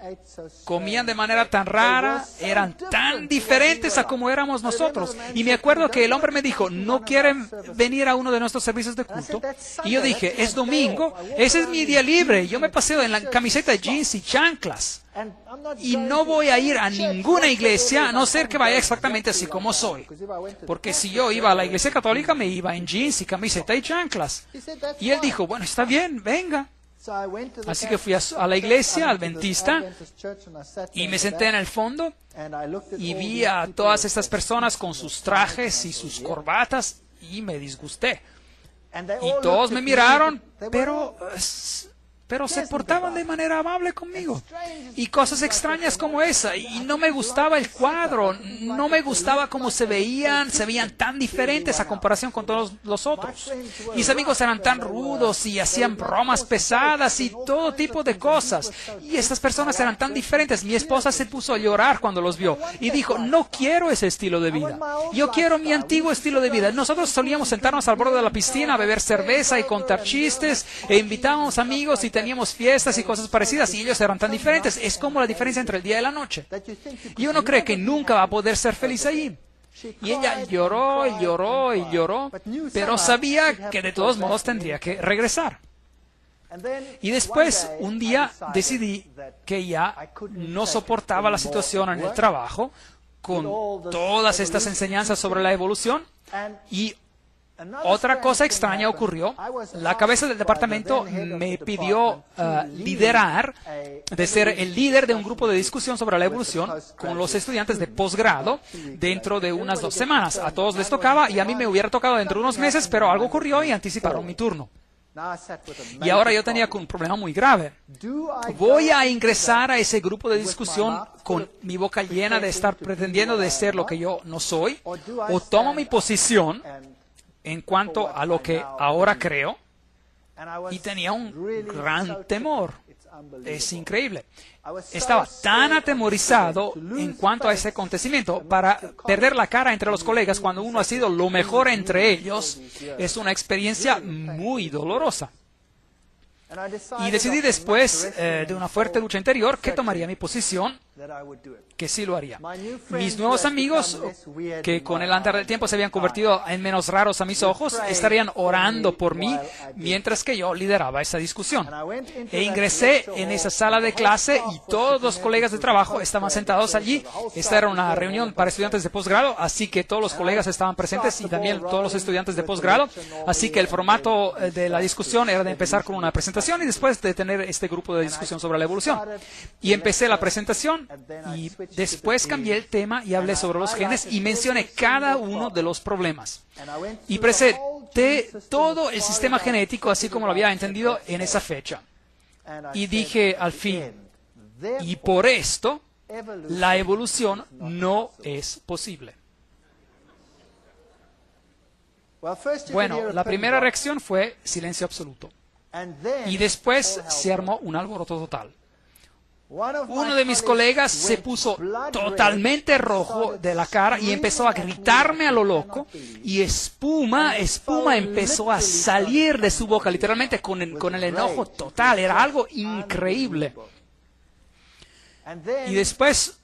Comían de manera tan rara, eran tan diferentes a como éramos nosotros. Y me acuerdo que el hombre me dijo, ¿no quieren venir a uno de nuestros servicios de culto? Y yo dije, es domingo, ese es mi día libre. Yo me paseo en la camiseta de jeans y chanclas. Y no voy a ir a ninguna iglesia a no ser que vaya exactamente así como soy. Porque si yo iba a la iglesia católica, me iba en jeans y camiseta y chanclas. Y él dijo, bueno, está bien, venga. Así que fui a la iglesia adventista y me senté en el fondo y vi a todas estas personas con sus trajes y sus corbatas y me disgusté. Y todos me miraron, pero se portaban de manera amable conmigo. Y cosas extrañas como esa. Y no me gustaba el cuadro. No me gustaba cómo se veían tan diferentes a comparación con todos los otros. Mis amigos eran tan rudos y hacían bromas pesadas y todo tipo de cosas. Y estas personas eran tan diferentes. Mi esposa se puso a llorar cuando los vio. Y dijo, no quiero ese estilo de vida. Yo quiero mi antiguo estilo de vida. Nosotros solíamos sentarnos al borde de la piscina a beber cerveza y contar chistes. E invitábamos amigos y teníamos fiestas y cosas parecidas y ellos eran tan diferentes. Es como la diferencia entre el día y la noche. Y uno cree que nunca va a poder ser feliz allí. Y ella lloró y lloró y lloró, pero sabía que de todos modos tendría que regresar. Y después, un día, decidí que ya no soportaba la situación en el trabajo con todas estas enseñanzas sobre la evolución y otra cosa extraña ocurrió. La cabeza del departamento me pidió liderar, de ser el líder de un grupo de discusión sobre la evolución con los estudiantes de posgrado dentro de unas 2 semanas. A todos les tocaba y a mí me hubiera tocado dentro de unos meses, pero algo ocurrió y anticiparon mi turno. Y ahora yo tenía un problema muy grave. ¿Voy a ingresar a ese grupo de discusión con mi boca llena de estar pretendiendo de ser lo que yo no soy? ¿O tomo mi posición en cuanto a lo que ahora creo? Y tenía un gran temor. Es increíble. Estaba tan atemorizado en cuanto a ese acontecimiento. Para perder la cara entre los colegas cuando uno ha sido lo mejor entre ellos es una experiencia muy dolorosa. Y decidí después de una fuerte lucha interior que tomaría mi posición, que sí lo haría. Mis nuevos amigos, que con el andar del tiempo se habían convertido en menos raros a mis ojos, estarían orando por mí mientras que yo lideraba esa discusión. E ingresé en esa sala de clase y todos los colegas de trabajo estaban sentados allí. Esta era una reunión para estudiantes de posgrado, así que todos los colegas estaban presentes y también todos los estudiantes de posgrado. Así que el formato de la discusión era de empezar con una presentación y después de tener este grupo de discusión sobre la evolución. Y empecé la presentación y después cambié el tema y hablé sobre los genes y mencioné cada uno de los problemas. Y presenté todo el sistema genético así como lo había entendido en esa fecha. Y dije al fin, y por esto, la evolución no es posible. Bueno, la primera reacción fue silencio absoluto. Y después se armó un alboroto total. Uno de mis colegas se puso totalmente rojo de la cara y empezó a gritarme a lo loco, y espuma empezó a salir de su boca, literalmente con el enojo total. Era algo increíble. Y después,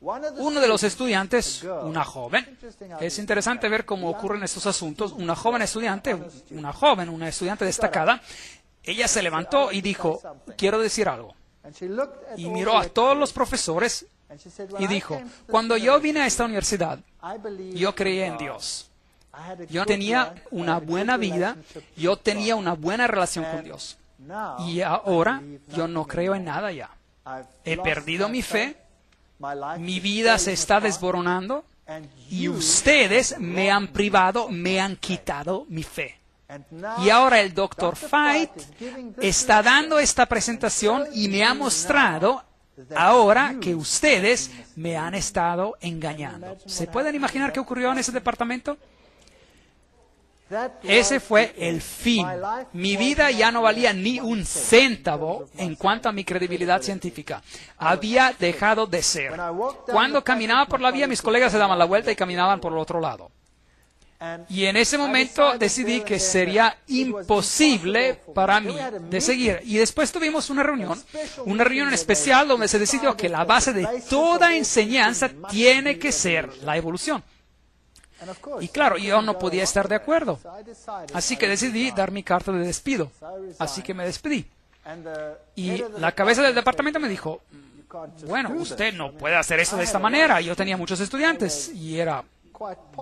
uno de los estudiantes, una joven, es interesante ver cómo ocurren estos asuntos, una estudiante destacada, ella se levantó y dijo, quiero decir algo. Y miró a todos los profesores y dijo, cuando yo vine a esta universidad, yo creía en Dios. Yo tenía una buena vida, yo tenía una buena relación con Dios. Y ahora yo no creo en nada ya. He perdido mi fe, mi vida se está desboronando y ustedes me han privado, me han quitado mi fe. Y ahora el Dr. Feit está dando esta presentación y me ha mostrado ahora que ustedes me han estado engañando. ¿Se pueden imaginar qué ocurrió en ese departamento? Ese fue el fin. Mi vida ya no valía ni un centavo en cuanto a mi credibilidad científica. Había dejado de ser. Cuando caminaba por la vía, mis colegas se daban la vuelta y caminaban por el otro lado. Y en ese momento decidí que sería imposible para mí de seguir. Y después tuvimos una reunión especial donde se decidió que la base de toda enseñanza tiene que ser la evolución. Y claro, yo no podía estar de acuerdo. Así que decidí dar mi carta de despido. Así que me despedí. Y la cabeza del departamento me dijo, bueno, usted no puede hacer eso de esta manera. Yo tenía muchos estudiantes y era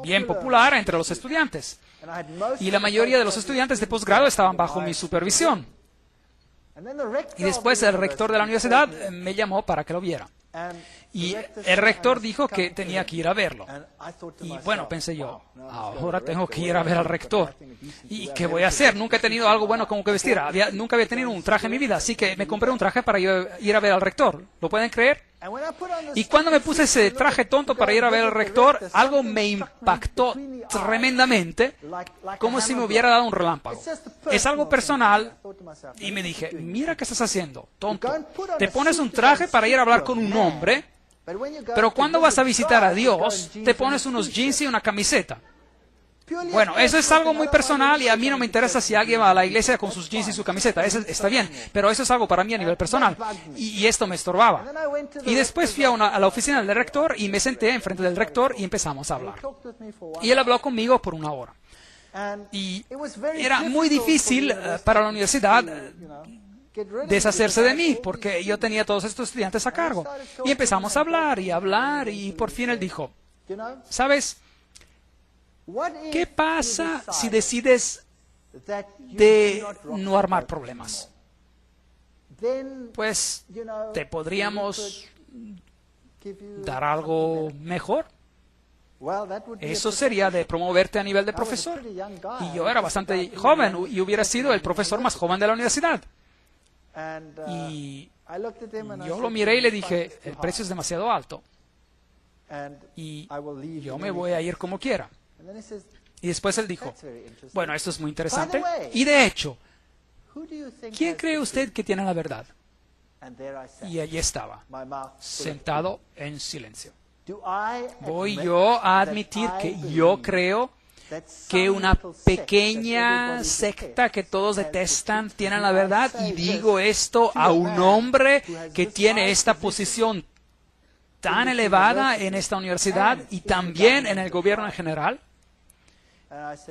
bien popular entre los estudiantes. Y la mayoría de los estudiantes de posgrado estaban bajo mi supervisión. Y después el rector de la universidad me llamó para que lo viera. Y el rector dijo que tenía que ir a verlo. Y bueno, pensé yo, ahora tengo que ir a ver al rector. ¿Y qué voy a hacer? Nunca he tenido algo bueno como que vestir. Nunca había tenido un traje en mi vida, así que me compré un traje para ir a ver al rector. ¿Lo pueden creer? Y cuando me puse ese traje tonto para ir a ver al rector, algo me impactó tremendamente, como si me hubiera dado un relámpago. Es algo personal, y me dije, mira qué estás haciendo, tonto. Te pones un traje para ir a hablar con un hombre, pero cuando vas a visitar a Dios, te pones unos jeans y una camiseta. Bueno, eso es algo muy personal y a mí no me interesa si alguien va a la iglesia con sus jeans y su camiseta. Eso está bien, pero eso es algo para mí a nivel personal. Y esto me estorbaba. Y después fui a la oficina del rector y me senté enfrente del rector y empezamos a hablar. Y él habló conmigo por 1 hora. Y era muy difícil para la universidad deshacerse de mí, porque yo tenía todos estos estudiantes a cargo. Y empezamos a hablar y por fin él dijo, ¿sabes? ¿Qué pasa si decides de no armar problemas? Pues te podríamos dar algo mejor. Eso sería de promoverte a nivel de profesor. Y yo era bastante joven y hubiera sido el profesor más joven de la universidad. Y yo lo miré y le dije, el precio es demasiado alto. Y yo me voy a ir como quiera. Y después él dijo, bueno, esto es muy interesante. Y de hecho, ¿quién cree usted que tiene la verdad? Y allí estaba, sentado en silencio. ¿Voy yo a admitir que yo creo que una pequeña secta que todos detestan tiene la verdad? Y digo esto a un hombre que tiene esta posición tan elevada en esta universidad y también en el gobierno en general.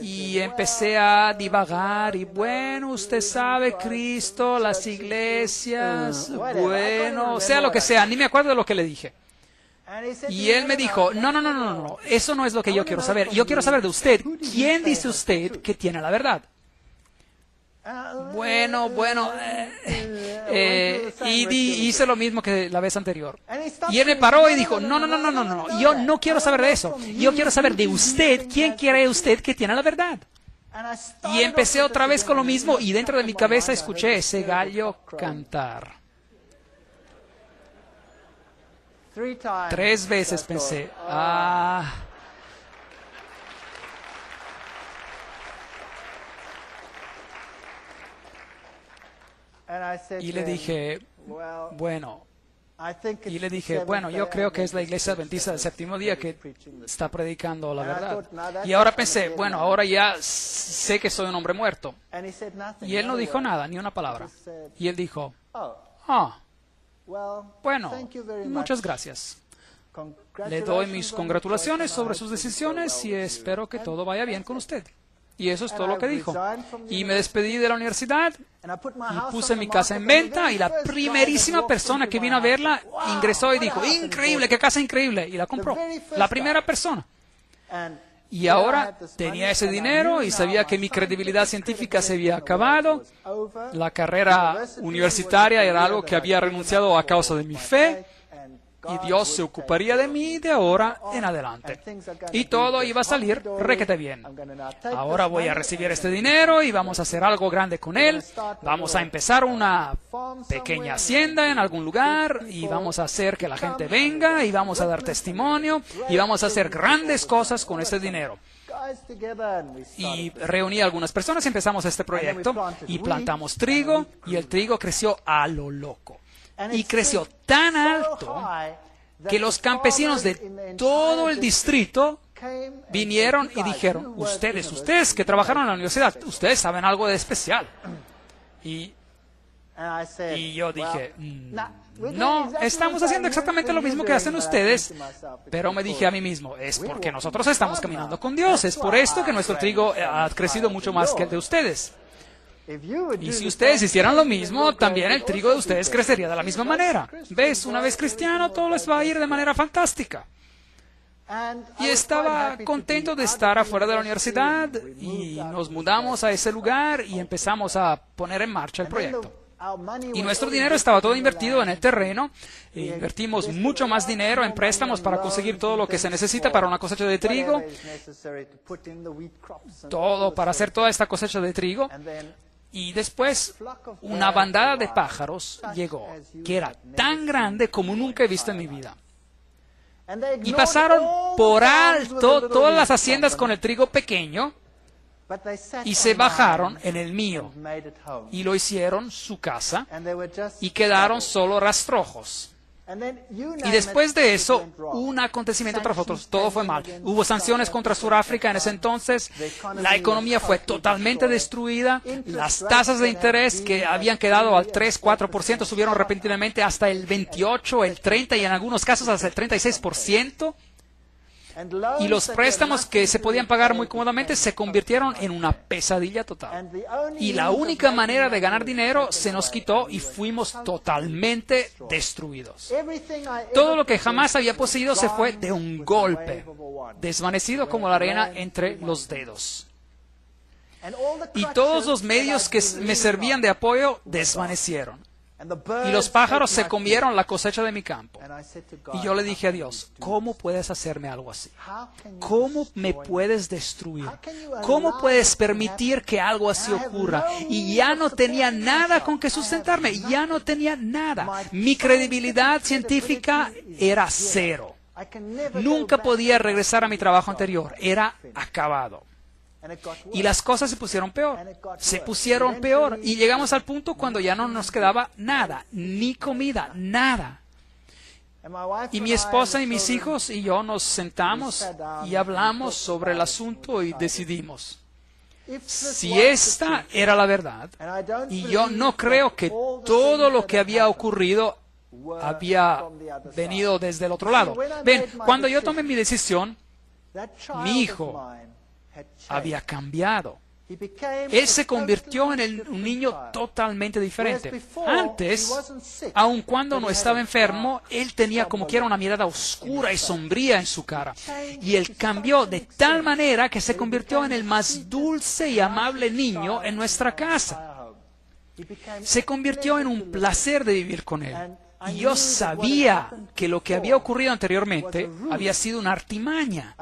Y empecé a divagar y bueno, usted sabe, Cristo, las iglesias, bueno, sea lo que sea, ni me acuerdo de lo que le dije. Y él me dijo, no, eso no es lo que yo quiero saber. Yo quiero saber de usted, ¿quién dice usted que tiene la verdad? Bueno, y hice lo mismo que la vez anterior. Y él me paró y dijo, no, yo no quiero saber de eso. Yo quiero saber de usted, ¿quién cree usted que tiene la verdad? Y empecé otra vez con lo mismo y dentro de mi cabeza escuché ese gallo cantar. 3 veces pensé, Y le dije, bueno, Y le dije, bueno, yo creo que es la iglesia adventista del séptimo día que está predicando la verdad. Y ahora pensé, bueno, ahora ya sé que soy un hombre muerto. Y él no dijo nada, ni una palabra. Y él dijo, bueno, muchas gracias. Le doy mis congratulaciones sobre sus decisiones y espero que todo vaya bien con usted. Y eso es todo lo que dijo. Y me despedí de la universidad y puse mi casa en venta y la primerísima persona que vino a verla ingresó y dijo, increíble, qué casa increíble. Y la compró. La primera persona. Y ahora tenía ese dinero y sabía que mi credibilidad científica se había acabado. La carrera universitaria era algo que había renunciado a causa de mi fe. Y Dios se ocuparía de mí de ahora en adelante. Y todo iba a salir requete bien. Ahora voy a recibir este dinero y vamos a hacer algo grande con él. Vamos a empezar una pequeña hacienda en algún lugar y vamos a hacer que la gente venga y vamos a dar testimonio y vamos a hacer grandes cosas con ese dinero. Y reuní a algunas personas y empezamos este proyecto y plantamos trigo y el trigo creció a lo loco. Y creció tan alto que los campesinos de todo el distrito vinieron y dijeron, ustedes que trabajaron en la universidad, ustedes saben algo de especial. Y yo dije, no, estamos haciendo exactamente lo mismo que hacen ustedes, pero me dije a mí mismo, es porque nosotros estamos caminando con Dios, es por esto que nuestro trigo ha crecido mucho más que el de ustedes. Y si ustedes hicieran lo mismo, también el trigo de ustedes crecería de la misma manera. ¿Ves? Una vez cristiano, todo les va a ir de manera fantástica. Y estaba contento de estar afuera de la universidad y nos mudamos a ese lugar y empezamos a poner en marcha el proyecto. Y nuestro dinero estaba todo invertido en el terreno. Invertimos mucho más dinero en préstamos para conseguir todo lo que se necesita para una cosecha de trigo. Todo para hacer toda esta cosecha de trigo. Y después una bandada de pájaros llegó, que era tan grande como nunca he visto en mi vida. Y pasaron por alto todas las haciendas con el trigo pequeño y se bajaron en el mío. Y lo hicieron su casa y quedaron solo rastrojos. Y después de eso, un acontecimiento tras otro, todo fue mal. Hubo sanciones contra Sudáfrica en ese entonces, la economía fue totalmente destruida, las tasas de interés que habían quedado al 3-4% subieron repentinamente hasta el 28%, el 30% y en algunos casos hasta el 36%. Y los préstamos que se podían pagar muy cómodamente se convirtieron en una pesadilla total. Y la única manera de ganar dinero se nos quitó y fuimos totalmente destruidos. Todo lo que jamás había poseído se fue de un golpe, desvanecido como la arena entre los dedos. Y todos los medios que me servían de apoyo desvanecieron. Y los pájaros se comieron la cosecha de mi campo. Y yo le dije a Dios, ¿cómo puedes hacerme algo así? ¿Cómo me puedes destruir? ¿Cómo puedes permitir que algo así ocurra? Y ya no tenía nada con que sustentarme, ya no tenía nada. Mi credibilidad científica era cero. Nunca podía regresar a mi trabajo anterior, era acabado. Y las cosas se pusieron peor, y llegamos al punto cuando ya no nos quedaba nada, ni comida, nada. Y mi esposa y mis hijos y yo nos sentamos y hablamos sobre el asunto y decidimos, si esta era la verdad, y yo no creo que todo lo que había ocurrido había venido desde el otro lado. Ven, cuando yo tomé mi decisión, mi hijo había cambiado. Él se convirtió en un niño totalmente diferente. Antes, aun cuando no estaba enfermo, él tenía como quiera una mirada oscura y sombría en su cara. Y él cambió de tal manera que se convirtió en el más dulce y amable niño en nuestra casa. Se convirtió en un placer de vivir con él. Y yo sabía que lo que había ocurrido anteriormente había sido una artimaña.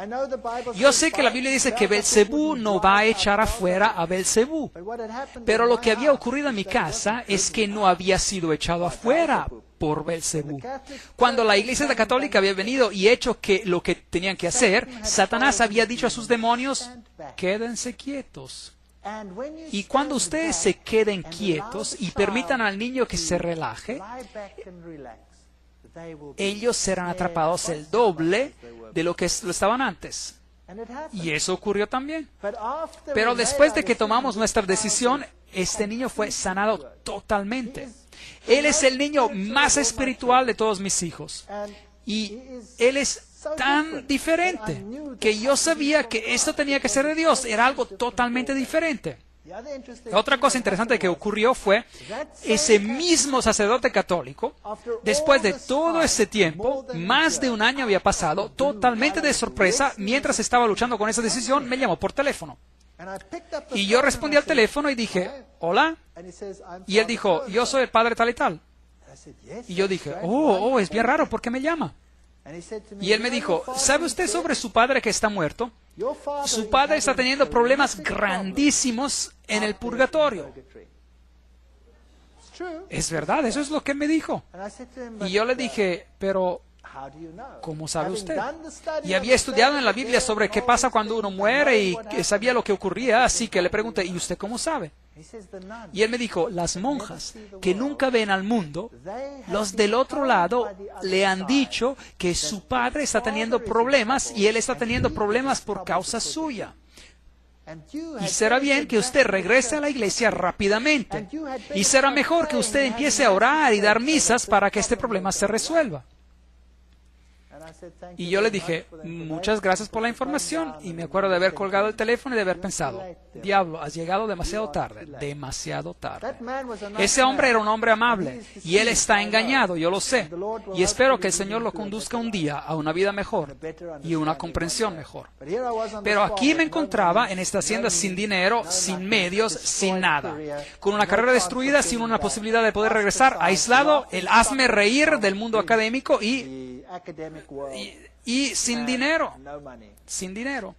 Yo sé que la Biblia dice que Belcebú no va a echar afuera a Belcebú. Pero lo que había ocurrido en mi casa es que no había sido echado afuera por Belcebú. Cuando la Iglesia Católica había venido y hecho lo que tenían que hacer, Satanás había dicho a sus demonios, quédense quietos. Y cuando ustedes se queden quietos y permitan al niño que se relaje, ellos serán atrapados el doble de lo que lo estaban antes. Y eso ocurrió también. Pero después de que tomamos nuestra decisión, este niño fue sanado totalmente. Él es el niño más espiritual de todos mis hijos. Y él es tan diferente que yo sabía que esto tenía que ser de Dios. Era algo totalmente diferente. Otra cosa interesante que ocurrió fue ese mismo sacerdote católico, después de todo ese tiempo, más de un año había pasado, totalmente de sorpresa, mientras estaba luchando con esa decisión, me llamó por teléfono. Y yo respondí al teléfono y dije, hola. Y él dijo, yo soy el padre tal y tal. Y yo dije, es bien raro, ¿por qué me llama? Y él me dijo, ¿sabe usted sobre su padre que está muerto? Su padre está teniendo problemas grandísimos en el purgatorio. Es verdad, eso es lo que él me dijo. Y yo le dije, pero ¿cómo sabe usted? Y había estudiado en la Biblia sobre qué pasa cuando uno muere y que sabía lo que ocurría, así que le pregunté, ¿y usted cómo sabe? Y él me dijo, las monjas que nunca ven al mundo, los del otro lado le han dicho que su padre está teniendo problemas y él está teniendo problemas por causa suya. Y será bien que usted regrese a la iglesia rápidamente. Y será mejor que usted empiece a orar y dar misas para que este problema se resuelva. Y yo le dije, muchas gracias por la información. Y me acuerdo de haber colgado el teléfono y de haber pensado, diablo, has llegado demasiado tarde, demasiado tarde. Ese hombre era un hombre amable y él está engañado, yo lo sé. Y espero que el Señor lo conduzca un día a una vida mejor y una comprensión mejor. Pero aquí me encontraba en esta hacienda sin dinero, sin medios, sin nada. Con una carrera destruida, sin una posibilidad de poder regresar, aislado, el hazme reír del mundo académico y sin dinero, sin dinero.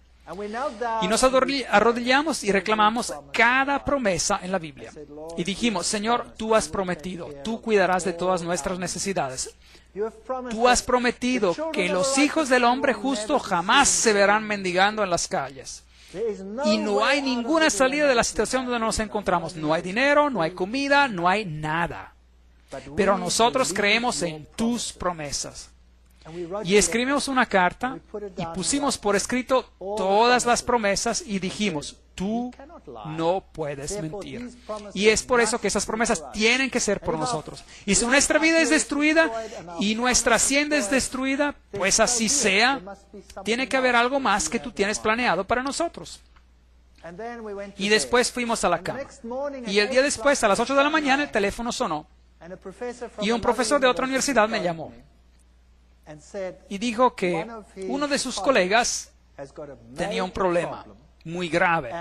Y nos arrodillamos y reclamamos cada promesa en la Biblia. Y dijimos, Señor, tú has prometido, tú cuidarás de todas nuestras necesidades. Tú has prometido que los hijos del hombre justo jamás se verán mendigando en las calles. Y no hay ninguna salida de la situación donde nos encontramos. No hay dinero, no hay comida, no hay nada. Pero nosotros creemos en tus promesas. Y escribimos una carta y pusimos por escrito todas las promesas y dijimos, tú no puedes mentir. Y es por eso que esas promesas tienen que ser por nosotros. Y si nuestra vida es destruida y nuestra hacienda es destruida, pues así sea, tiene que haber algo más que tú tienes planeado para nosotros. Y después fuimos a la cama. Y el día después, a las 8 de la mañana, el teléfono sonó. Y un profesor de otra universidad me llamó. Y dijo que uno de sus colegas tenía un problema muy grave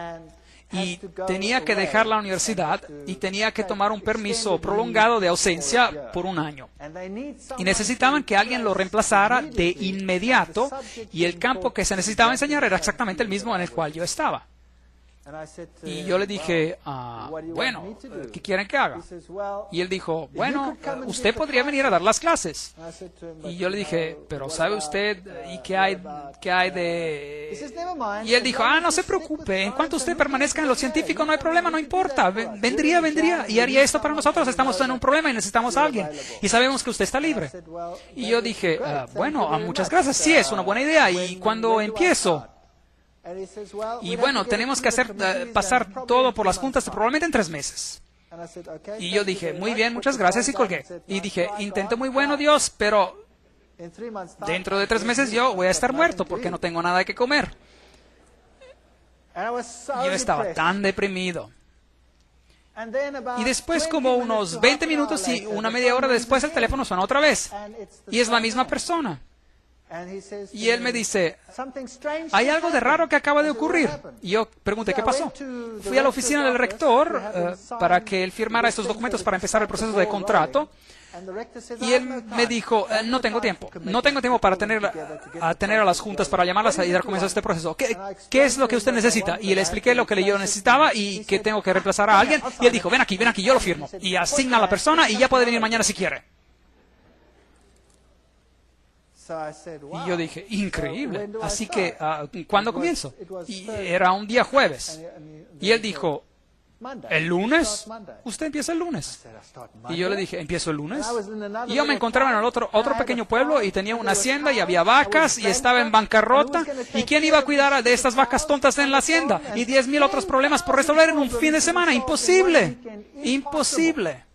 y tenía que dejar la universidad y tenía que tomar un permiso prolongado de ausencia por un año. Y necesitaban que alguien lo reemplazara de inmediato y el campo que se necesitaba enseñar era exactamente el mismo en el cual yo estaba. Y yo le dije, bueno, ¿qué quieren que haga? Y él dijo, bueno, usted podría venir a dar las clases. Y yo le dije, pero ¿sabe usted y qué hay de...? Y él dijo, no se preocupe, en cuanto usted permanezca en lo científico no hay problema, no importa, vendría y haría esto para nosotros, estamos en un problema y necesitamos a alguien. Y sabemos que usted está libre. Y yo dije, bueno, muchas gracias, sí, es una buena idea. ¿Y cuándo empiezo? Y bueno, tenemos que pasar todo por las juntas probablemente en 3 meses. Y yo dije, muy bien, muchas gracias, y colgué. Y dije, intento muy bueno, Dios, pero dentro de 3 meses yo voy a estar muerto porque no tengo nada que comer. Yo estaba tan deprimido. Y después, como unos 20 minutos y una media hora después, el teléfono suena otra vez. Y es la misma persona. Y él me dice, hay algo de raro que acaba de ocurrir. Y yo pregunté, ¿qué pasó? Fui a la oficina del rector para que él firmara estos documentos para empezar el proceso de contrato. Y él me dijo, no tengo tiempo para tener a las juntas para llamarlas y dar comienzo a este proceso. ¿Qué es lo que usted necesita? Y le expliqué lo que yo necesitaba y que tengo que reemplazar a alguien. Y él dijo, ven aquí, yo lo firmo. Y asigna a la persona y ya puede venir mañana si quiere. Y yo dije, increíble. Así que, ¿cuándo comienzo? Y era un día jueves. Y él dijo, ¿El lunes? Usted empieza el lunes. Y yo le dije, ¿empiezo el lunes? Y yo me encontraba en el otro pequeño pueblo y tenía una hacienda y había vacas y estaba en bancarrota. ¿Y quién iba a cuidar de estas vacas tontas en la hacienda? Y 10,000 otros problemas por resolver en un fin de semana. Imposible. Imposible.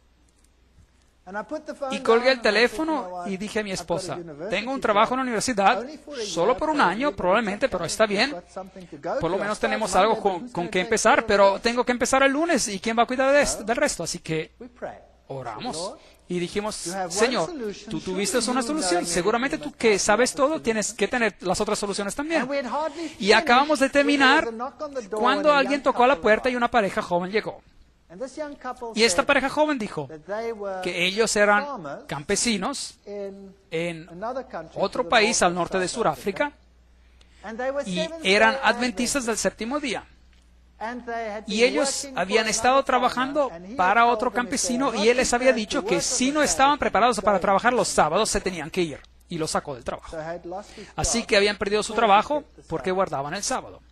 Y colgué el teléfono y dije a mi esposa, tengo un trabajo en la universidad, solo por un año probablemente, pero está bien. Por lo menos tenemos algo con que empezar, pero tengo que empezar el lunes y ¿quién va a cuidar del resto? Así que oramos y dijimos, Señor, tú tuviste una solución. Seguramente tú que sabes todo, tienes que tener las otras soluciones también. Y acabamos de terminar cuando alguien tocó a la puerta y una pareja joven llegó. Y esta pareja joven dijo que ellos eran campesinos en otro país al norte de Sudáfrica y eran adventistas del séptimo día. Y ellos habían estado trabajando para otro campesino y él les había dicho que si no estaban preparados para trabajar los sábados se tenían que ir. Y lo sacó del trabajo. Así que habían perdido su trabajo porque guardaban el sábado.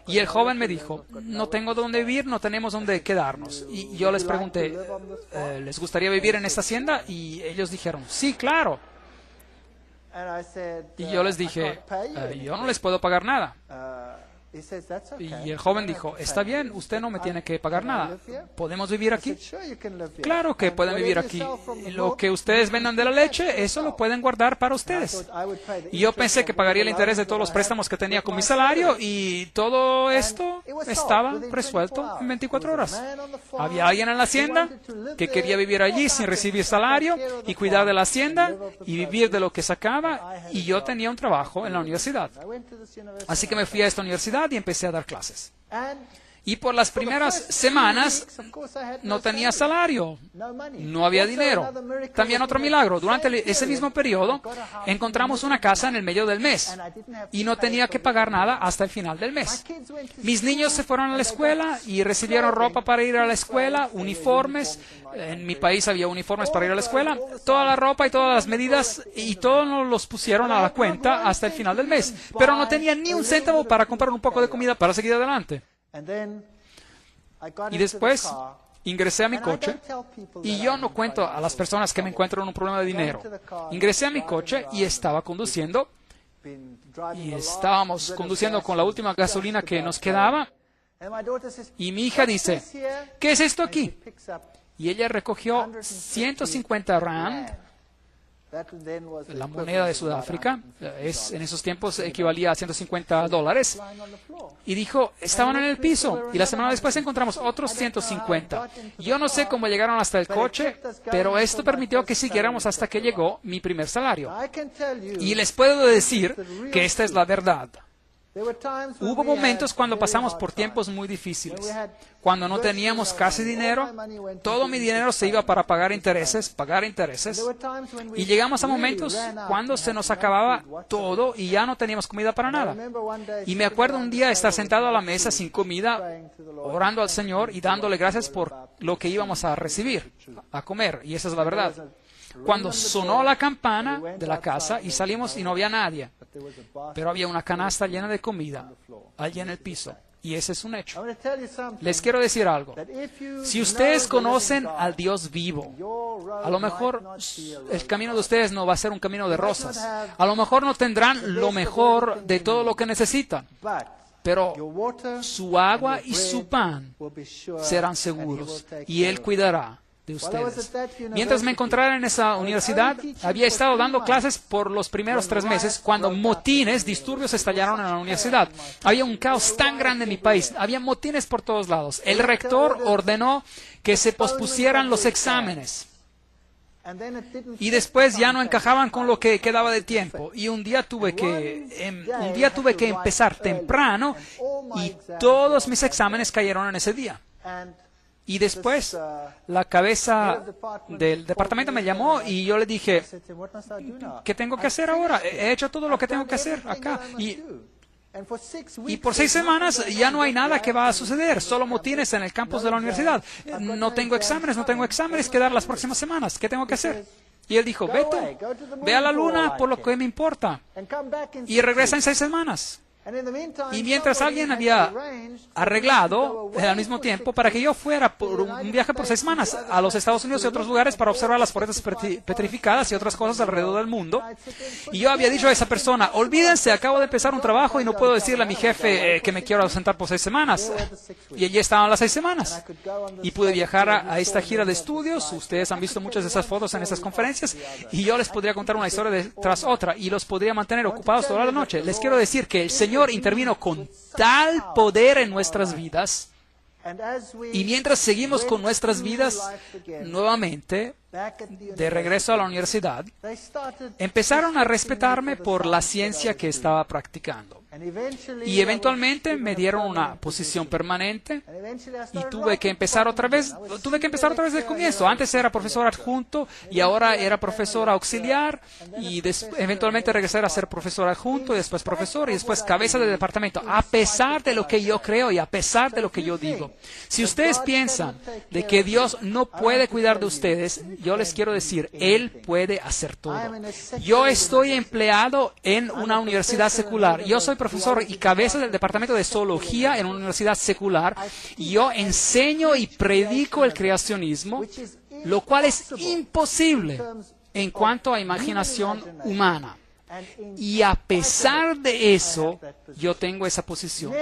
Y el joven me dijo, no tengo dónde vivir, no tenemos dónde quedarnos. Y yo les pregunté, ¿les gustaría vivir en esta hacienda? Y ellos dijeron, sí, claro. Y yo les dije, yo no les puedo pagar nada. Y el joven dijo, está bien, usted no me tiene que pagar nada. ¿Podemos vivir aquí? Claro que pueden vivir aquí. Lo que ustedes vendan de la leche, eso lo pueden guardar para ustedes. Y yo pensé que pagaría el interés de todos los préstamos que tenía con mi salario y todo esto estaba resuelto en 24 horas. Había alguien en la hacienda que quería vivir allí sin recibir salario y cuidar de la hacienda y vivir de lo que sacaba, y yo tenía un trabajo en la universidad. Así que me fui a esta universidad y empecé a dar clases. Y por las primeras semanas no tenía salario, no había dinero. También otro milagro, durante ese mismo periodo encontramos una casa en el medio del mes y no tenía que pagar nada hasta el final del mes. Mis niños se fueron a la escuela y recibieron ropa para ir a la escuela, uniformes. En mi país había uniformes para ir a la escuela, toda la ropa y todas las medidas, y todos nos los pusieron a la cuenta hasta el final del mes. Pero no tenía ni un céntavo para comprar un poco de comida para seguir adelante. Y después ingresé a mi coche, y yo no cuento a las personas que me encuentro en un problema de dinero. Ingresé a mi coche y estaba conduciendo, y estábamos conduciendo con la última gasolina que nos quedaba, y mi hija dice, ¿qué es esto aquí? Y ella recogió 150 rand, la moneda de Sudáfrica, en esos tiempos equivalía a $150, y dijo, estaban en el piso, y la semana después encontramos otros 150. Yo no sé cómo llegaron hasta el coche, pero esto permitió que siguiéramos hasta que llegó mi primer salario. Y les puedo decir que esta es la verdad. Hubo momentos cuando pasamos por tiempos muy difíciles, cuando no teníamos casi dinero, todo mi dinero se iba para pagar intereses, y llegamos a momentos cuando se nos acababa todo y ya no teníamos comida para nada. Y me acuerdo un día estar sentado a la mesa sin comida, orando al Señor y dándole gracias por lo que íbamos a recibir, a comer, y esa es la verdad. Cuando sonó la campana de la casa y salimos y no había nadie, pero había una canasta llena de comida allí en el piso. Y ese es un hecho. Les quiero decir algo. Si ustedes conocen al Dios vivo, a lo mejor el camino de ustedes no va a ser un camino de rosas. A lo mejor no tendrán lo mejor de todo lo que necesitan. Pero su agua y su pan serán seguros y Él cuidará de ustedes. Mientras me encontraba en esa universidad, había estado dando clases por los primeros 3 meses cuando motines, disturbios estallaron en la universidad. Había un caos tan grande en mi país, había motines por todos lados. El rector ordenó que se pospusieran los exámenes. Y después ya no encajaban con lo que quedaba de tiempo. Y un día tuve que empezar temprano y todos mis exámenes cayeron en ese día. Y después la cabeza del departamento me llamó y yo le dije, ¿qué tengo que hacer ahora? He hecho todo lo que tengo que hacer acá. Y por 6 semanas ya no hay nada que va a suceder, solo motines en el campus de la universidad. No tengo exámenes que dar las próximas semanas. ¿Qué tengo que hacer? Y él dijo, ve a la luna por lo que me importa. Y regresa en 6 semanas. Y mientras alguien había arreglado al mismo tiempo para que yo fuera por un viaje por 6 semanas a los Estados Unidos y otros lugares para observar las puertas petrificadas y otras cosas alrededor del mundo. Y yo había dicho a esa persona, olvídense, acabo de empezar un trabajo y no puedo decirle a mi jefe que me quiero ausentar por 6 semanas. Y allí estaban las 6 semanas. Y pude viajar a esta gira de estudios. Ustedes han visto muchas de esas fotos en esas conferencias. Y yo les podría contar una historia tras otra y los podría mantener ocupados toda la noche. Les quiero decir que el Señor intervino con tal poder en nuestras vidas. Y mientras seguimos con nuestras vidas nuevamente, de regreso a la universidad, empezaron a respetarme por la ciencia que estaba practicando. Y eventualmente me dieron una posición permanente y tuve que empezar otra vez del comienzo. Antes era profesor adjunto y ahora era profesor auxiliar y eventualmente regresé a ser profesor adjunto y después profesor y después cabeza de departamento, a pesar de lo que yo creo y a pesar de lo que yo digo. Si ustedes piensan de que Dios no puede cuidar de ustedes, yo les quiero decir, Él puede hacer todo. Yo estoy empleado en una universidad secular. Yo soy profesor y cabeza del departamento de zoología en una universidad secular. Y yo enseño y predico el creacionismo, lo cual es imposible en cuanto a imaginación humana. Y a pesar de eso, yo tengo esa posición.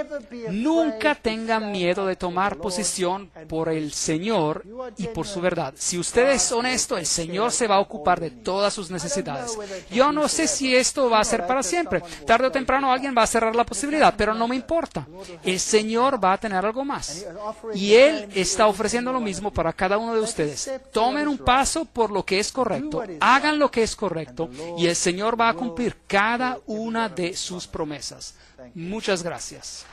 Nunca tengan miedo de tomar posición por el Señor y por su verdad. Si usted es honesto, el Señor se va a ocupar de todas sus necesidades. Yo no sé si esto va a ser para siempre. Tarde o temprano alguien va a cerrar la posibilidad, pero no me importa. El Señor va a tener algo más. Y Él está ofreciendo lo mismo para cada uno de ustedes. Tomen un paso por lo que es correcto. Hagan lo que es correcto y el Señor va a cumplir cada una de sus promesas. Muchas gracias.